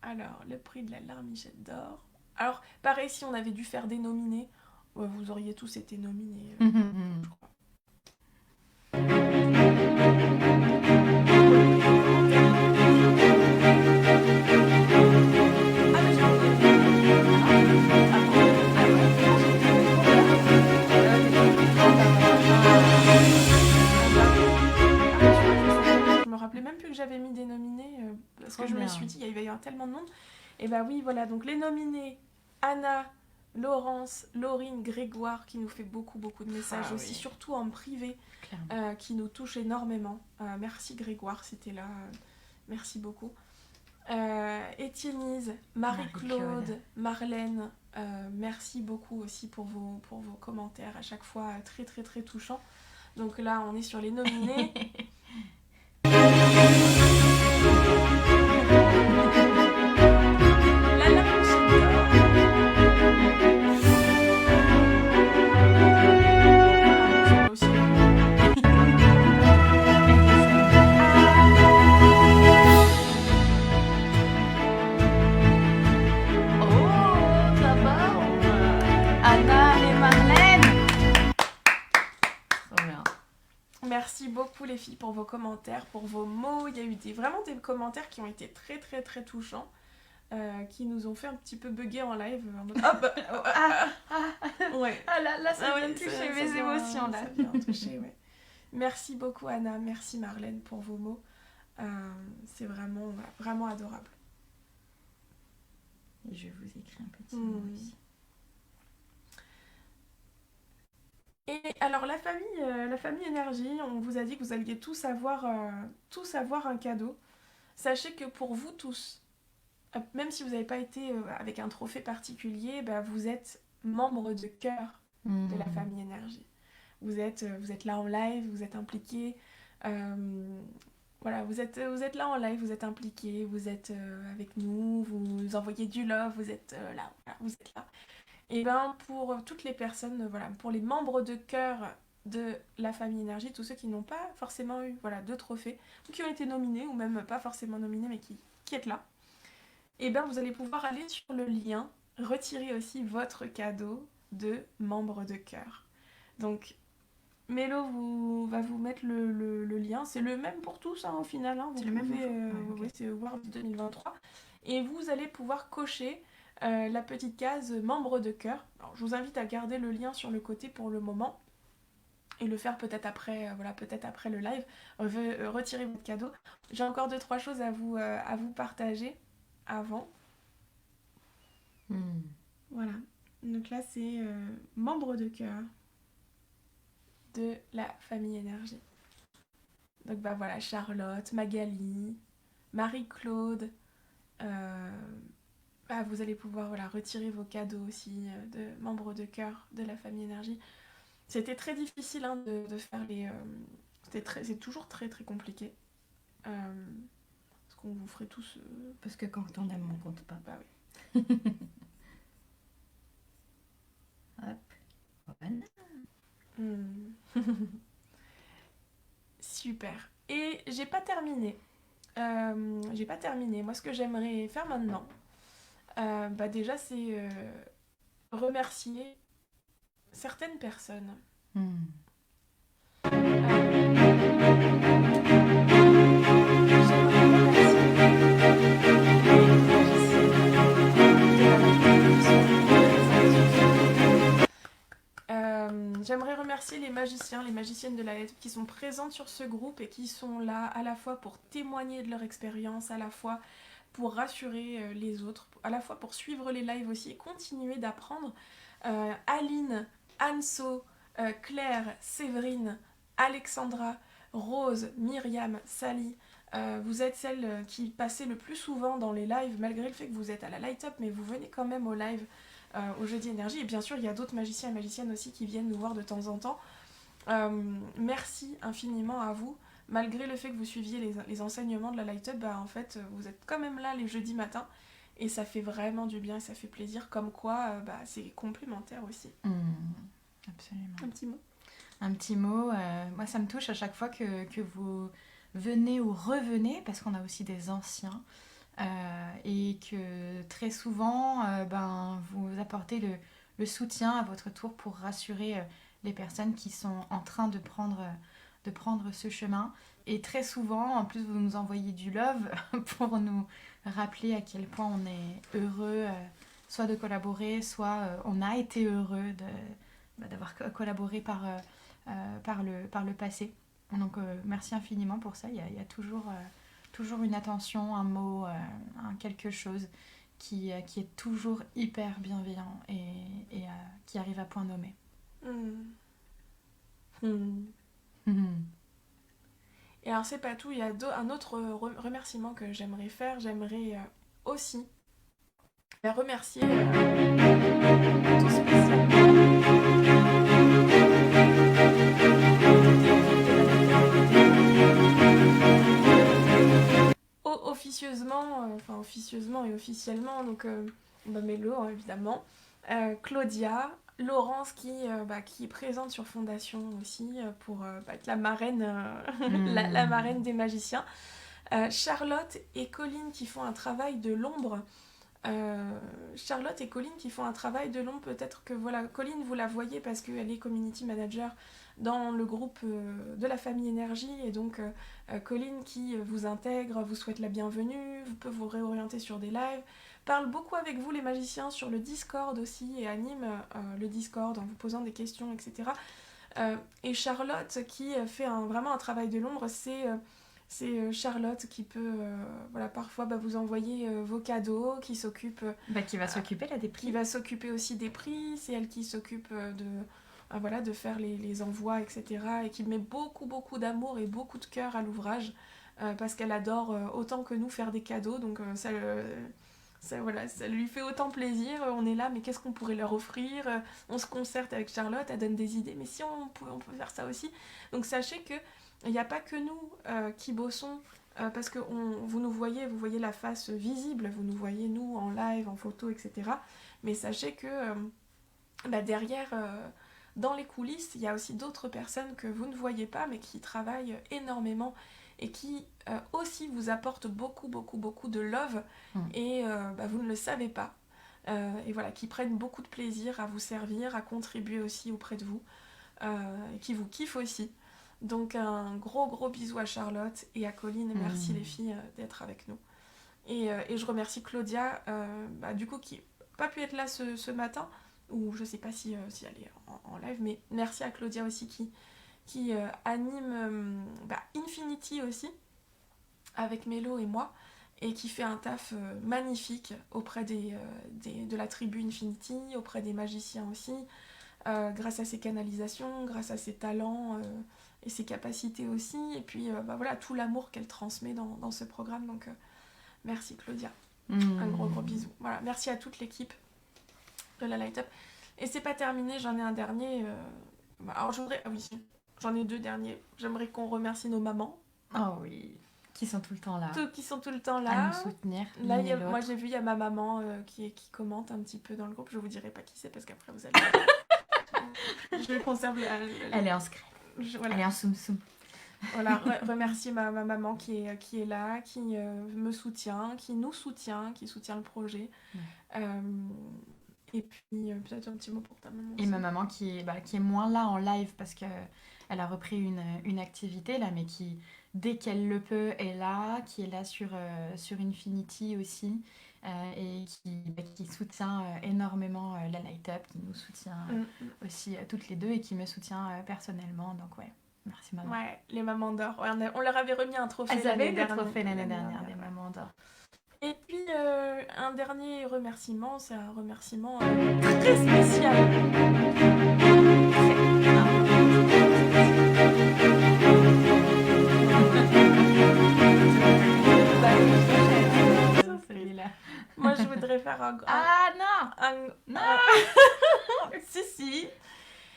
Alors, le prix de la Larmichette d'or. Alors, pareil, si on avait dû faire des nominés, vous auriez tous été nominés, je crois. Je me rappelais même plus que j'avais mis des nominés parce que je me suis dit il va y avoir tellement de monde. Et bah oui, voilà, donc les nominés: Anna, Laurence, Laurine, Grégoire, qui nous fait beaucoup de messages aussi, surtout en privé, qui nous touche énormément. Merci Grégoire, c'était là. Merci beaucoup. Étiennise, Marie-Claude, Marlène, merci beaucoup aussi pour vos commentaires à chaque fois très touchants. Donc là, on est sur les nominés. La Larmichette d'or. Aussi. Anna et Marlène. Trop bien. Merci beaucoup les filles pour vos commentaires, pour vos mots. Il y a eu vraiment des commentaires qui ont été très touchants, qui nous ont fait un petit peu bugger en live. En mode, ouais. Ah là, ça vient de toucher mes émotions là. Ça vient toucher, ouais. Merci beaucoup Anna, merci Marlène pour vos mots. C'est vraiment adorable. Et je vous écris un petit mot aussi. Et alors la famille énergie, on vous a dit que vous alliez tous avoir un cadeau. Sachez que pour vous tous, même si vous n'avez pas été avec un trophée particulier, vous êtes membre de cœur de la famille énergie. Vous êtes là en live, vous êtes impliqués. voilà, vous êtes là en live, vous êtes impliqués, vous êtes avec nous, vous envoyez du love, vous êtes là, voilà, vous êtes là. Et ben pour toutes les personnes, voilà, pour les membres de cœur de la famille Énergie, tous ceux qui n'ont pas forcément eu voilà, de trophée, ou qui ont été nominés, ou même pas forcément nominés, mais qui êtes là, et ben vous allez pouvoir aller sur le lien, retirer aussi votre cadeau de membre de cœur. Donc Mélo va vous mettre le lien, c'est le même pour tous au final, vous C'est le même pouvez, pour- oui, c'est World 2023, et vous allez pouvoir cocher la petite case membre de cœur. Alors, je vous invite à garder le lien sur le côté pour le moment et le faire peut-être après, peut-être après le live. Retirer votre cadeau. J'ai encore 2-3 choses à vous partager avant. Voilà. Donc là, c'est membre de cœur de la famille Énergie. Donc bah voilà, Charlotte, Magali, Marie-Claude. Vous allez pouvoir retirer vos cadeaux aussi de membres de cœur de la famille Énergie. C'était très difficile de faire les... c'est toujours très très compliqué. Parce qu'on vous ferait tous... Parce que quand on aime, on compte pas. Bah oui. Hop. Voilà. Super. Et j'ai pas terminé. Moi, ce que j'aimerais faire maintenant, déjà, c'est remercier certaines personnes. J'aimerais remercier les magiciens, les magiciennes de la lettre qui sont présentes sur ce groupe et qui sont là à la fois pour témoigner de leur expérience, à la fois pour rassurer les autres, à la fois pour suivre les lives aussi et continuer d'apprendre. Aline, Anso, Claire, Séverine, Alexandra, Rose, Myriam, Sally, vous êtes celles qui passez le plus souvent dans les lives, malgré le fait que vous êtes à la Light Up, mais vous venez quand même au live au Jeudi Énergie. Et bien sûr, il y a d'autres magiciens et magiciennes aussi qui viennent nous voir de temps en temps. Merci infiniment à vous. Malgré le fait que vous suiviez les enseignements de la Light Up, en fait, vous êtes quand même là les jeudis matins. Et ça fait vraiment du bien et ça fait plaisir. Comme quoi, c'est complémentaire aussi. Absolument. Un petit mot. Un petit mot. Moi, ça me touche à chaque fois que vous venez ou revenez, parce qu'on a aussi des anciens. Et que très souvent, vous apportez le soutien à votre tour pour rassurer les personnes qui sont en train de prendre ce chemin. Et très souvent, en plus, vous nous envoyez du love pour nous rappeler à quel point on est heureux, soit de collaborer, soit on a été heureux d'avoir collaboré par le passé. Donc, merci infiniment pour ça. Il y a toujours une attention, un mot, quelque chose qui est toujours hyper bienveillant et qui arrive à point nommé. Et alors c'est pas tout, il y a un autre remerciement que j'aimerais faire. J'aimerais aussi remercier tout spécialement officieusement et officiellement, donc Mélo évidemment, Claudia, Laurence qui est présente sur Fondation aussi pour être la marraine, la marraine des magiciens, Charlotte et Colline qui font un travail de l'ombre. Peut-être que Colline vous la voyez parce qu'elle est community manager dans le groupe de la famille Énergie, et donc Colline qui vous intègre, vous souhaite la bienvenue, peut vous réorienter sur des lives, parle beaucoup avec vous les magiciens sur le Discord aussi et anime le Discord en vous posant des questions, etc. Et Charlotte qui fait vraiment un travail de l'ombre, c'est Charlotte qui peut parfois vous envoyer vos cadeaux, qui s'occupe... qui va s'occuper là des prix. Qui va s'occuper aussi des prix, c'est elle qui s'occupe de faire les envois, etc. Et qui met beaucoup d'amour et beaucoup de cœur à l'ouvrage, parce qu'elle adore autant que nous faire des cadeaux, donc ça lui fait autant plaisir. On est là, mais qu'est-ce qu'on pourrait leur offrir? On se concerte avec Charlotte, elle donne des idées, mais si on peut faire ça aussi. Donc sachez que il n'y a pas que nous qui bossons, parce que vous voyez la face visible, vous nous voyez nous en live, en photo, etc. Mais sachez que derrière, dans les coulisses, il y a aussi d'autres personnes que vous ne voyez pas, mais qui travaillent énormément et qui aussi vous apportent beaucoup, beaucoup, beaucoup de love, et vous ne le savez pas. Et voilà, qui prennent beaucoup de plaisir à vous servir, à contribuer aussi auprès de vous, et qui vous kiffent aussi. Donc un gros gros bisou à Charlotte et à Colline, merci les filles d'être avec nous. Et je remercie Claudia, du coup qui n'a pas pu être là ce matin, ou je sais pas si elle est en live, mais merci à Claudia aussi qui anime Infinity aussi, avec Mélo et moi, et qui fait un taf magnifique auprès de la tribu Infinity, auprès des magiciens aussi, grâce à ses canalisations, grâce à ses talents et ses capacités aussi, et puis voilà, tout l'amour qu'elle transmet dans ce programme. Donc merci Claudia, un gros gros bisou. Voilà, merci à toute l'équipe de la Light Up. Et c'est pas terminé, j'en ai un dernier. Alors j'en ai 2 derniers. J'aimerais qu'on remercie nos mamans. Oh oui, qui sont tout le temps là. Qui sont tout le temps À là. nous soutenir. Là, moi j'ai vu, il y a ma maman qui commente un petit peu dans le groupe. Je vous dirai pas qui c'est parce qu'après vous allez. Je conserve Elle est en secret. Voilà. Elle est en soum-soum. Voilà, remercier ma maman qui est là, qui me soutient, qui nous soutient, qui soutient le projet. Et puis peut-être un petit mot pour ta maman. Et ma maman qui est moins là en live parce qu'elle a repris une activité là, mais qui, dès qu'elle le peut, est là, qui est là sur Infinity aussi, et qui soutient énormément la Light Up, qui nous soutient aussi toutes les deux et qui me soutient personnellement. Donc ouais, merci maman. Ouais, les mamans d'or. Ouais, on leur avait remis un trophée. Elles avaient le trophée l'année dernière des mamans d'or. Et puis un dernier remerciement, c'est un remerciement très spécial. Moi je voudrais faire un si.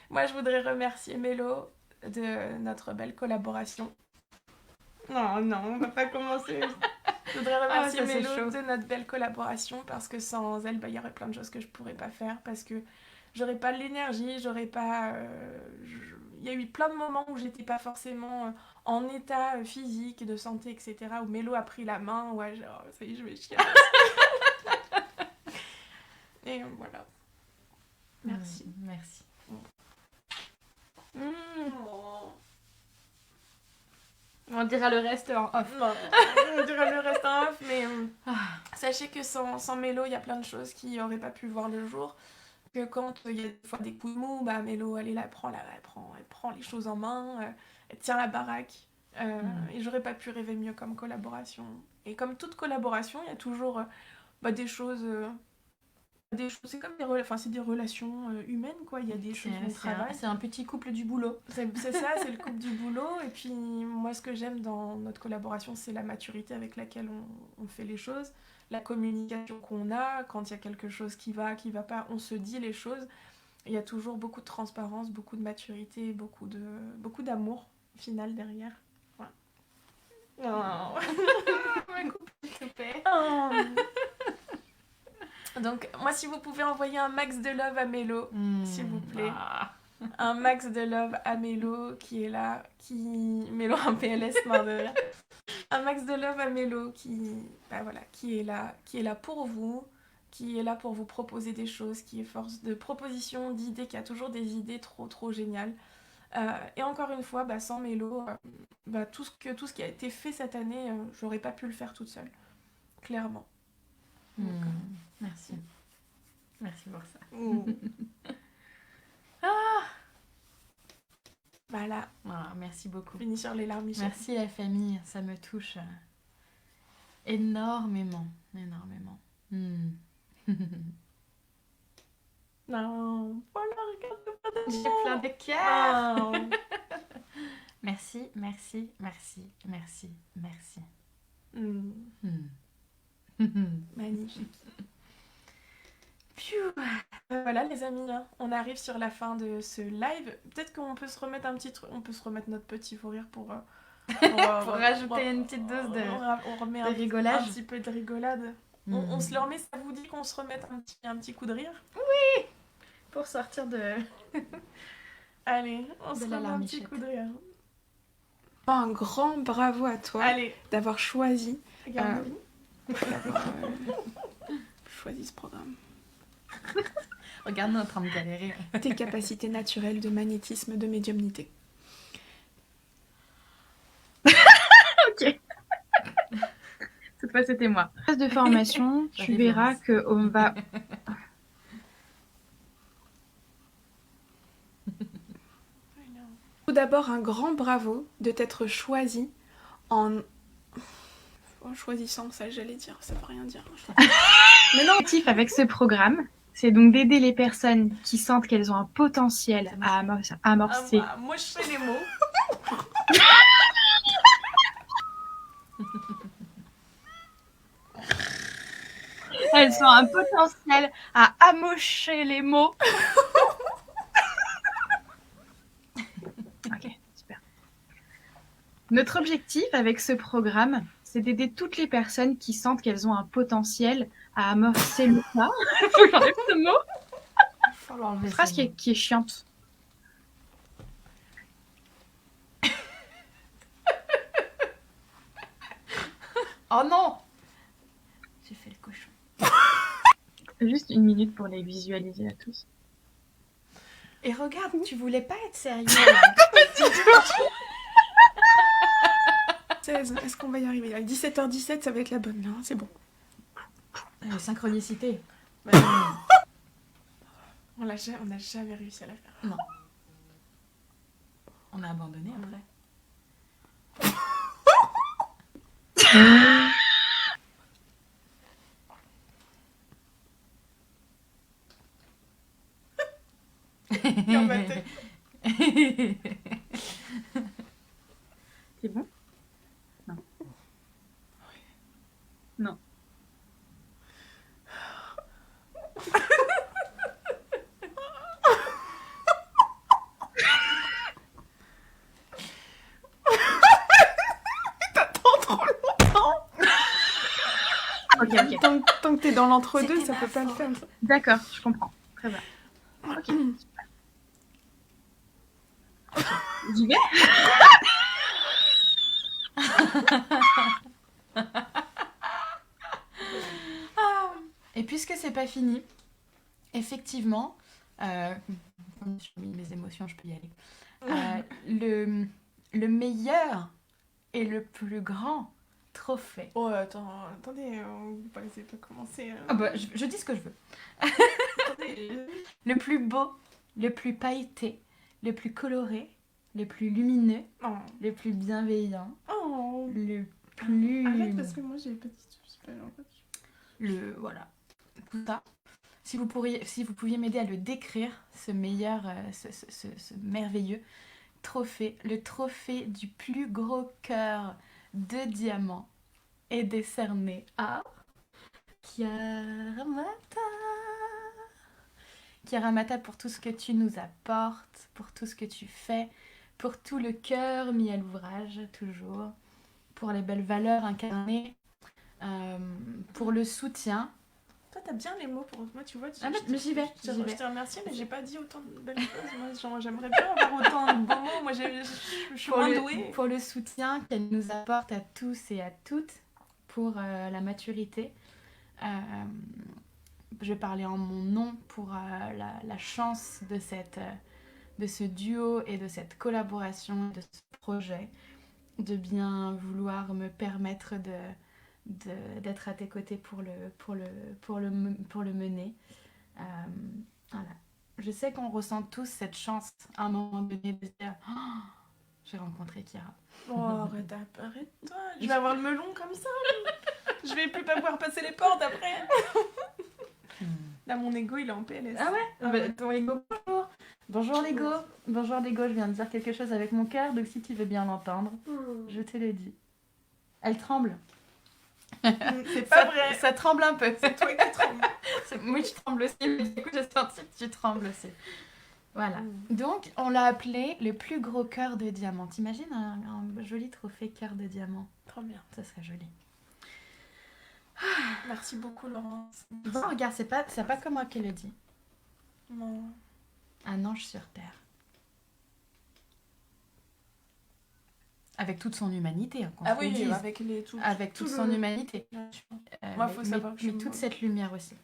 Moi je voudrais remercier Mélo de notre belle collaboration. Non, on va pas commencer. Je voudrais remercier Mélo de notre belle collaboration, parce que sans elle, il y aurait plein de choses que je pourrais pas faire, parce que j'aurais pas l'énergie, j'aurais pas... Il y a eu plein de moments où j'étais pas forcément en état physique, de santé, etc., où Mélo a pris la main, ouais, genre, ça y est, je vais chier. Et voilà. Merci. Merci. On dira le reste en off. Non, on dira le reste en off, mais sachez que sans Mélo, il y a plein de choses qui n'auraient pas pu voir le jour. Que quand il y a des fois des coups de mou, Mélo, elle est là, elle prend les choses en main, elle tient la baraque. Et j'aurais pas pu rêver mieux comme collaboration. Et comme toute collaboration, il y a toujours des choses... c'est comme des relations humaines, quoi. Il y a des choses qu'on travaille. C'est un petit couple du boulot. C'est ça, c'est le couple du boulot. Et puis moi, ce que j'aime dans notre collaboration, c'est la maturité avec laquelle on fait les choses, la communication qu'on a. Quand il y a quelque chose qui va pas, on se dit les choses. Il y a toujours beaucoup de transparence, beaucoup de maturité, beaucoup d'amour au final derrière. Voilà. Oh. Ma coupe, s'il te plaît. Oh. Donc, moi, si vous pouvez envoyer un max de love à Mélo, s'il vous plaît. Un max de love à Mélo qui est là, Mélo en PLS, mort de rire. Un max de love à Mélo qui est là pour vous, qui est là pour vous proposer des choses, qui est force de proposition, d'idées, qui a toujours des idées trop, trop géniales. Et encore une fois, sans Mélo, tout ce qui a été fait cette année, j'aurais pas pu le faire toute seule. Clairement. Merci. Merci pour ça. Voilà. Merci beaucoup. Fini sur les larmes, Michel. Merci la famille, ça me touche énormément. Non, voilà, regarde pas de j'ai plein de cœur. Merci. Magnifique. Pfiou. Voilà les amis, hein, on arrive sur la fin de ce live. Peut-être qu'on peut se remettre un petit truc, on peut se remettre notre petit fou rire pour, Pour rajouter une petite dose on remet de un rigolage. petit peu de rigolade. On se le remet, ça vous dit qu'on se remette un petit coup de rire? Pour sortir de... Allez, on De se la remet un petit larmichette. coup de rire. Un grand bravo à toi Allez, d'avoir choisi, regarde-nous. choisi ce programme. Regarde-nous en train de galérer. Tes capacités naturelles de magnétisme, de médiumnité. Ok. Cette fois, c'était moi. Phase de formation, La tu verras référence. qu'on va... Tout d'abord, un grand bravo de t'être choisi en... En choisissant, ça j'allais dire, ça veut rien dire. Mais non, l'objectif avec ce programme, c'est donc d'aider les personnes qui sentent qu'elles ont un potentiel à amorcer. Moi, je fais les mots. Elles ont un potentiel à amocher les mots. Ok, super. Notre objectif avec ce programme, c'est d'aider toutes les personnes qui sentent qu'elles ont un potentiel à amorcer le pas. Faut que j'enlève ce mot. Faut l'enlever, Phrase c'est qui est chiante. bon. Oh non! J'ai fait le cochon. Juste une minute pour les visualiser à tous. Et regarde, tu voulais pas être sérieux. 16, est-ce qu'on va y arriver? À 17h17, ça va être la bonne, là, c'est bon. Synchronicité. On n'a jamais réussi à la faire. On a abandonné après. Dans ma tête. C'est bon? Non. Non. Ok, ok. Tant que t'es dans l'entre-deux, C'était ça ma peut pas le faute. faire. D'accord, je comprends. Très bien. Ok. J'y vais? Et puisque c'est pas fini, effectivement, j'ai mis mes émotions, je peux y aller. Le meilleur et le plus grand trophée. Oh, attendez, on va pas commencer. Ah bah, je dis ce que je veux. Attendez. Le plus beau, le plus pailleté, le plus coloré, le plus lumineux, Oh. le plus bienveillant, Oh. le plus... Arrête parce que moi j'ai pas dit tout. C'est pas en fait. Voilà, tout ça. Si vous pouviez m'aider à le décrire, ce meilleur, ce merveilleux trophée, le trophée du plus gros cœur de diamant est décerné à Chiara Mata. Chiara Mata, pour tout ce que tu nous apportes, pour tout ce que tu fais, pour tout le cœur mis à l'ouvrage, toujours, pour les belles valeurs incarnées, pour le soutien. Toi, t'as bien les mots pour moi, tu vois. Ah, mais j'y vais, Je j'y vais. te remercie, mais j'ai pas dit autant de belles choses. Moi, j'aimerais bien avoir autant de beaux mots. Moi, je suis moins douée. Pour le soutien qu'elle nous apporte à tous et à toutes, pour la maturité. Je vais parler en mon nom pour la chance de ce duo et de cette collaboration, de ce projet, de bien vouloir me permettre d'être à tes côtés pour le mener. Voilà. Je sais qu'on ressent tous cette chance à un moment donné de se dire oh, j'ai rencontré Chiara. Oh, arrête-toi. Je vais avoir le melon comme ça. Je vais plus pas pouvoir passer les portes après. Là, mon ego, il est en PLS. Ah ouais, Ah Bah, ouais. ton ego, bonjour. Bonjour l'ego. Bonjour l'ego, je viens de dire quelque chose avec mon cœur, donc si tu veux bien l'entendre, je te le dis. Elle tremble. C'est pas vrai. Ça tremble un peu. C'est toi qui trembles. Moi, je tremble aussi, mais du coup, j'ai senti que tu trembles aussi. Voilà. Mm. Donc, on l'a appelé le plus gros cœur de diamant. T'imagines un joli trophée cœur de diamant? Trop bien. Ça serait joli. Merci beaucoup, Laurence. Bon, regarde, c'est pas comme moi qui le dit. Non. Un ange sur terre. Avec toute son humanité, hein, qu'on Ah se oui, le dise. avec les tout. Avec toute son humanité. Moi, faut savoir que je mais suis toute moi. cette lumière aussi.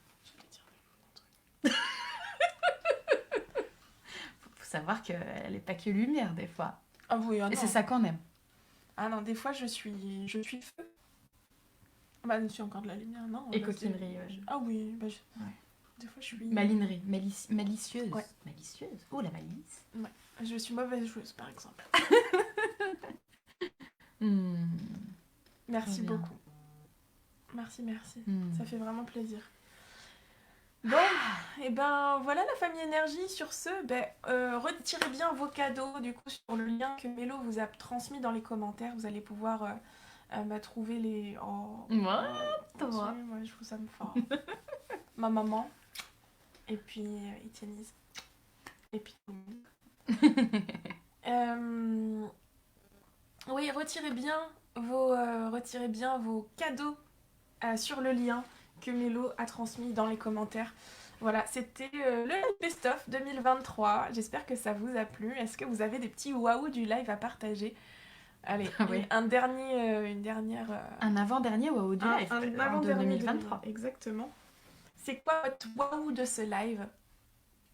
Faut savoir qu'elle n'est pas que lumière, des fois. Ah oui, ah Et non. c'est ça qu'on aime. Ah non, des fois je suis feu. Bah, je suis encore de la lumière, non. Et là, coquinerie, c'est- ouais. Ah oui, bah, Ouais. des fois je suis. Malinerie, malicieuse. Ouais. Malicieuse. Oh, la malice. Je suis mauvaise joueuse, par exemple. Hmm. Merci Très bien. beaucoup. Merci. Hmm. Ça fait vraiment plaisir. Bon, et ben voilà la famille énergie. Sur ce, retirez bien vos cadeaux du coup sur le lien que Mélo vous a transmis dans les commentaires. Vous allez pouvoir trouver les. Oh, Moi, merci, toi. moi je vous aime fort. Ma maman. Et puis Etiennise. Et puis tout le monde. Oui, retirez bien vos cadeaux sur le lien que Mélo a transmis dans les commentaires. Voilà, c'était le live best-of 2023. J'espère que ça vous a plu. Est-ce que vous avez des petits waouh du live à partager? Allez, Oui. une dernière... Un avant-dernier waouh du live. un de avant-dernier 2023. Exactement. C'est quoi votre waouh de ce live?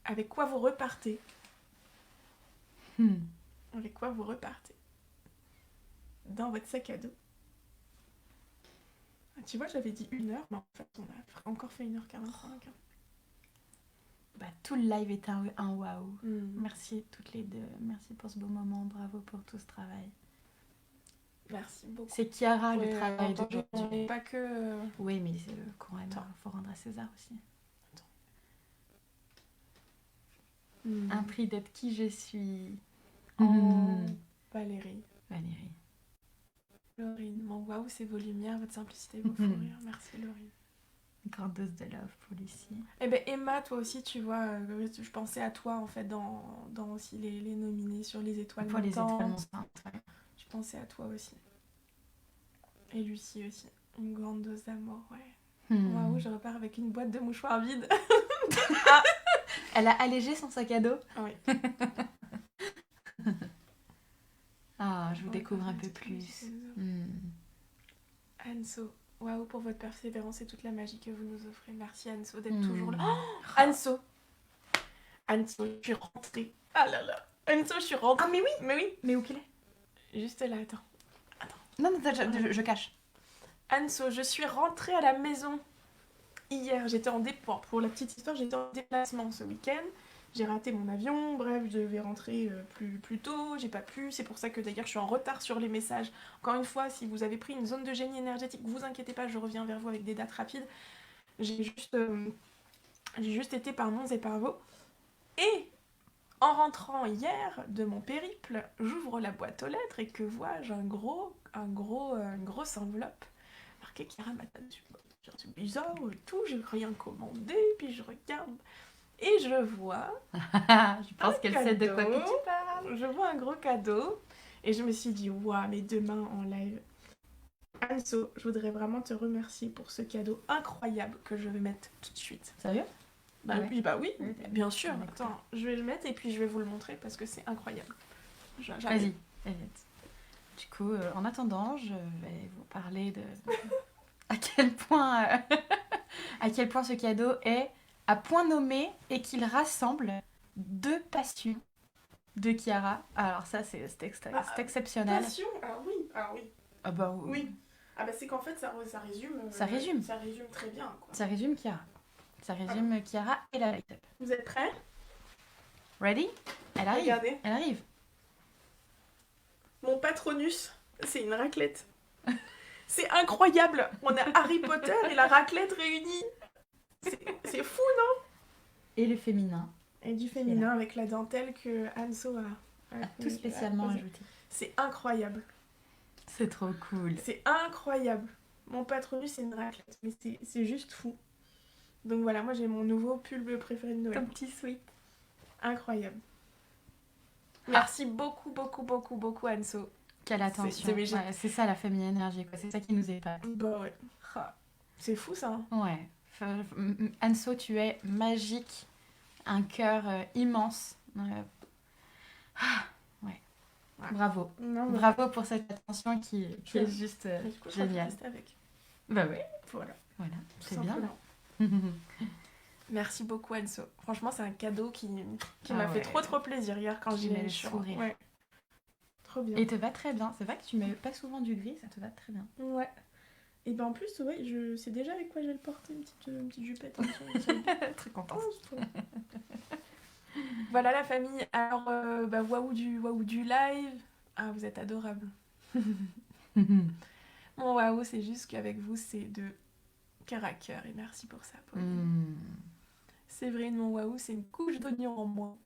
Avec quoi vous repartez? Hmm. Avec quoi vous repartez? Dans votre sac à dos. Ah, tu vois, j'avais dit 1 heure, mais en fait, on a encore fait 1h45. Bah, tout le live est un waouh. Mm. Merci toutes les deux. Merci pour ce beau moment. Bravo pour tout ce travail. Merci beaucoup. C'est Chiara Ouais, le travail entendu, d'aujourd'hui. et pas que... Oui, mais c'est quand même, Attends. faut rendre à César aussi. Mm. Un prix d'être qui je suis. Oh, Mhm. Valérie. Valérie. Laurine. Mon waouh, c'est vos lumières, votre simplicité, vos fous Mhm. rires. Merci, Laurine. Une grande dose de love pour Lucie. Eh ben Emma, toi aussi, tu vois, je pensais à toi, en fait, dans aussi les nominés sur les étoiles Pour les montantes. étoiles montantes. Ouais. Je pensais à toi aussi. Et Lucie aussi. Une grande dose d'amour, ouais. Hmm. Waouh, je repars avec une boîte de mouchoirs vide. Elle a allégé son sac à dos. Oui. Ah, je vous Ouais, découvre un arrête, peu tu plus. nous- Hmm. Anso, waouh pour votre persévérance et toute la magie que vous nous offrez. Merci Anso d'être Hmm. toujours là. Anso, je suis rentrée. Ah là là. Anso, je suis rentrée. Ah, mais oui. Mais oui. Mais où qu'il est? Juste là, attends. Non, non, je cache. Anso, je suis rentrée à la maison hier. J'étais en déplacement. Pour la petite histoire, j'étais en déplacement ce week-end. J'ai raté mon avion. Bref, je devais rentrer plus tôt. J'ai pas pu. C'est pour ça que d'ailleurs, je suis en retard sur les messages. Encore une fois, si vous avez pris une zone de génie énergétique, vous inquiétez pas, je reviens vers vous avec des dates rapides. J'ai juste été par Mons et par Vaux. Et en rentrant hier de mon périple, j'ouvre la boîte aux lettres et que vois-je une grosse enveloppe marquée Chiara Matin. C'est bizarre et tout, j'ai rien commandé, puis je regarde et je vois Je pense un qu'elle sait de quoi cadeau. que tu parles. Je vois un gros cadeau et je me suis dit, waouh, mais demain en live. Anso, je voudrais vraiment te remercier pour ce cadeau incroyable que je vais mettre tout de suite. Sérieux? Bah Ah ouais. oui, bah oui, Oui, bien sûr. on Attends, je vais le mettre et puis je vais vous le montrer parce que c'est incroyable. J'arrive. Vas-y, vas-y. Du coup, en attendant, je vais vous parler de à quel point ce cadeau est à point nommé et qu'il rassemble 2 passions de Chiara. Alors ça, c'est exceptionnel. Passion. Ah oui, Ah bah oui. Ah bah c'est qu'en fait ça résume. Ça résume. Ça résume très bien. Quoi. Ça résume Chiara. Ça résume Chiara et la light up. Vous êtes prêts? Ready? Elle arrive. Regardez. Elle arrive. Mon patronus, c'est une raclette. C'est incroyable. On a Harry Potter et la raclette réunis. C'est fou, non? Et le féminin. Et du féminin avec la dentelle que Anso a Tout spécialement posé. ajouté. C'est incroyable. C'est trop cool. C'est incroyable. Mon patronus, c'est une raclette, mais c'est juste fou. Donc voilà, moi j'ai mon nouveau pull préféré de Noël. Ton petit sweat. Incroyable. Merci beaucoup, beaucoup, beaucoup, beaucoup, Anso. Quelle attention. magique. Ouais, c'est ça la famille énergie, quoi. C'est ça qui nous épate. Bah ouais. Ah, c'est fou ça. Hein. Ouais. Anso, tu es magique. Un cœur immense. Ouais. Bravo. Non, mais Bravo pour cette attention qui est juste du coup, je vais géniale. rester avec. Bah ouais. Voilà. Voilà. Tout C'est bien. simplement. Merci beaucoup, Anso. Franchement, c'est un cadeau qui m'a fait trop plaisir hier quand Qui j'y met ai le je suis sourire. Ouais. Trop bien. Et te va très bien. C'est vrai que tu mets pas souvent du gris, ça te va très bien. Ouais. Et ben en plus, ouais, je sais déjà avec quoi je vais le porter, une petite jupette. Hein, Très contente. Voilà la famille. Alors, waouh du live. Ah, vous êtes adorables. Mon waouh, c'est juste qu'avec vous, c'est de cœur à cœur. Et merci pour ça, Pauline. Séverine, mon waouh, c'est une couche d'oignon en moins.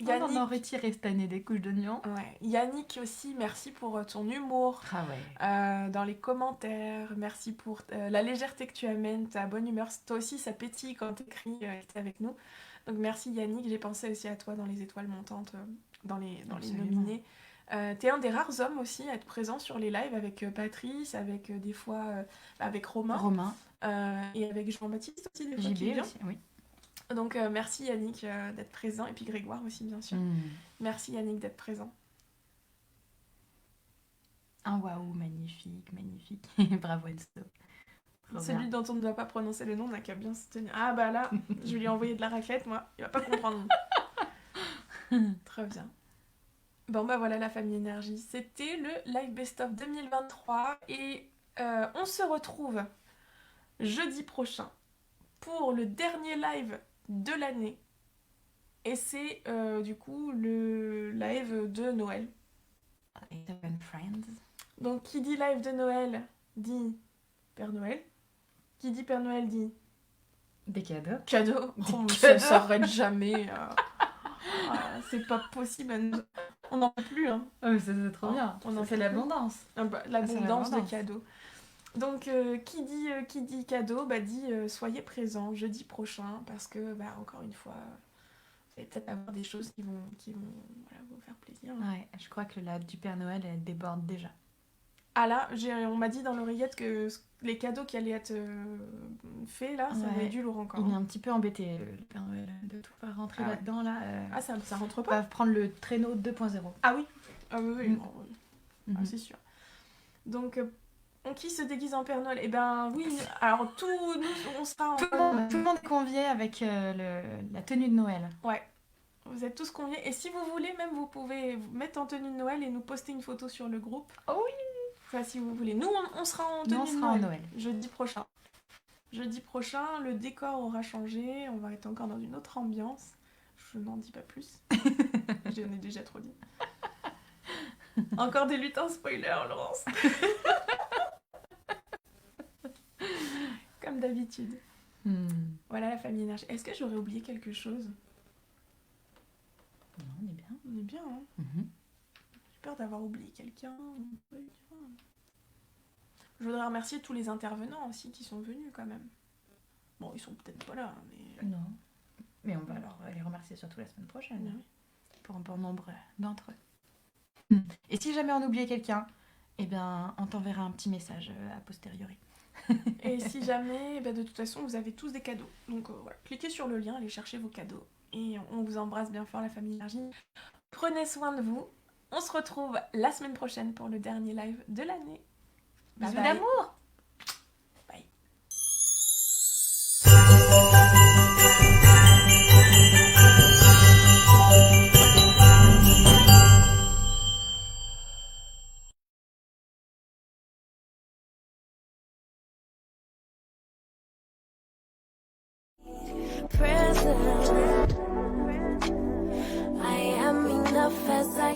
On en a retiré cette année des couches d'oignons. Ouais. Yannick aussi, merci pour ton humour. Ah ouais. Dans les commentaires, merci pour la légèreté que tu amènes, ta bonne humeur. Toi aussi, ça pétille quand t'écris avec nous. Donc merci Yannick, j'ai pensé aussi à toi dans les étoiles montantes, dans les nominés. T'es un des rares hommes aussi à être présent sur les lives avec Patrice, avec des fois avec Romain. Et avec Jean-Baptiste aussi, des fois qui JB vient. aussi, oui. Donc merci Yannick d'être présent, et puis Grégoire aussi bien sûr. Merci Yannick d'être présent. Un waouh, magnifique, magnifique. Bravo Enzo. Celui dont on ne doit pas prononcer le nom n'a qu'à bien se tenir. Ah bah là, je vais lui envoyer de la raclette, moi. Il va pas comprendre. Très bien. Bon bah voilà la famille énergie. C'était le live best-of 2023 et on se retrouve jeudi prochain pour le dernier live de l'année. Et c'est du coup le live de Noël. Friends. Donc qui dit live de Noël dit Père Noël. Qui dit Père Noël dit des cadeaux. Cadeaux. Des Ça cadeaux. s'arrête jamais. C'est pas possible. On n'en peut plus. Hein. Oh, mais ça, c'est trop bien. On en fait l'abondance. L'abondance de cadeaux. Donc qui dit cadeau dit soyez présents jeudi prochain parce que encore une fois vous allez peut-être avoir des choses qui vont vous faire plaisir. Ouais, je crois que la du Père Noël elle déborde déjà. Ah là, on m'a dit dans l'oreillette que les cadeaux qui allaient être faits là, ça va être du lourd encore. Il est un petit peu embêté le Père Noël de tout pas rentrer là-dedans là. Ah ça rentre On pas. va prendre le traîneau 2.0. Ah oui. Ah oui. Ah, c'est sûr. Donc qui se déguise en Père Noël ? Eh ben oui, alors nous, on sera en... Tout le monde est convié avec la tenue de Noël. Ouais, vous êtes tous conviés. Et si vous voulez, même vous pouvez vous mettre en tenue de Noël et nous poster une photo sur le groupe. Oh oui. Enfin, si vous voulez. Nous, on sera en tenue de Noël. Jeudi prochain. Jeudi prochain, le décor aura changé. On va être encore dans une autre ambiance. Je n'en dis pas plus. J'en ai déjà trop dit. Encore des lutins spoilers, Laurence. Comme d'habitude. Voilà la famille énergie. Est-ce que j'aurais oublié quelque chose ? Non, on est bien. On est bien, hein. J'ai peur d'avoir oublié quelqu'un. Je voudrais remercier tous les intervenants aussi qui sont venus quand même. Bon, ils sont peut-être pas là, mais... Non. Mais on va alors les remercier surtout la semaine prochaine. Oui. Pour un bon nombre d'entre eux. Et si jamais on oubliait quelqu'un, eh bien, on t'enverra un petit message a posteriori. Et si jamais, de toute façon, vous avez tous des cadeaux. Donc voilà, cliquez sur le lien, allez chercher vos cadeaux. Et on vous embrasse bien fort, la famille énergie. Prenez soin de vous. On se retrouve la semaine prochaine pour le dernier live de l'année. Bisous d'amour. Bye. Present. I am enough as I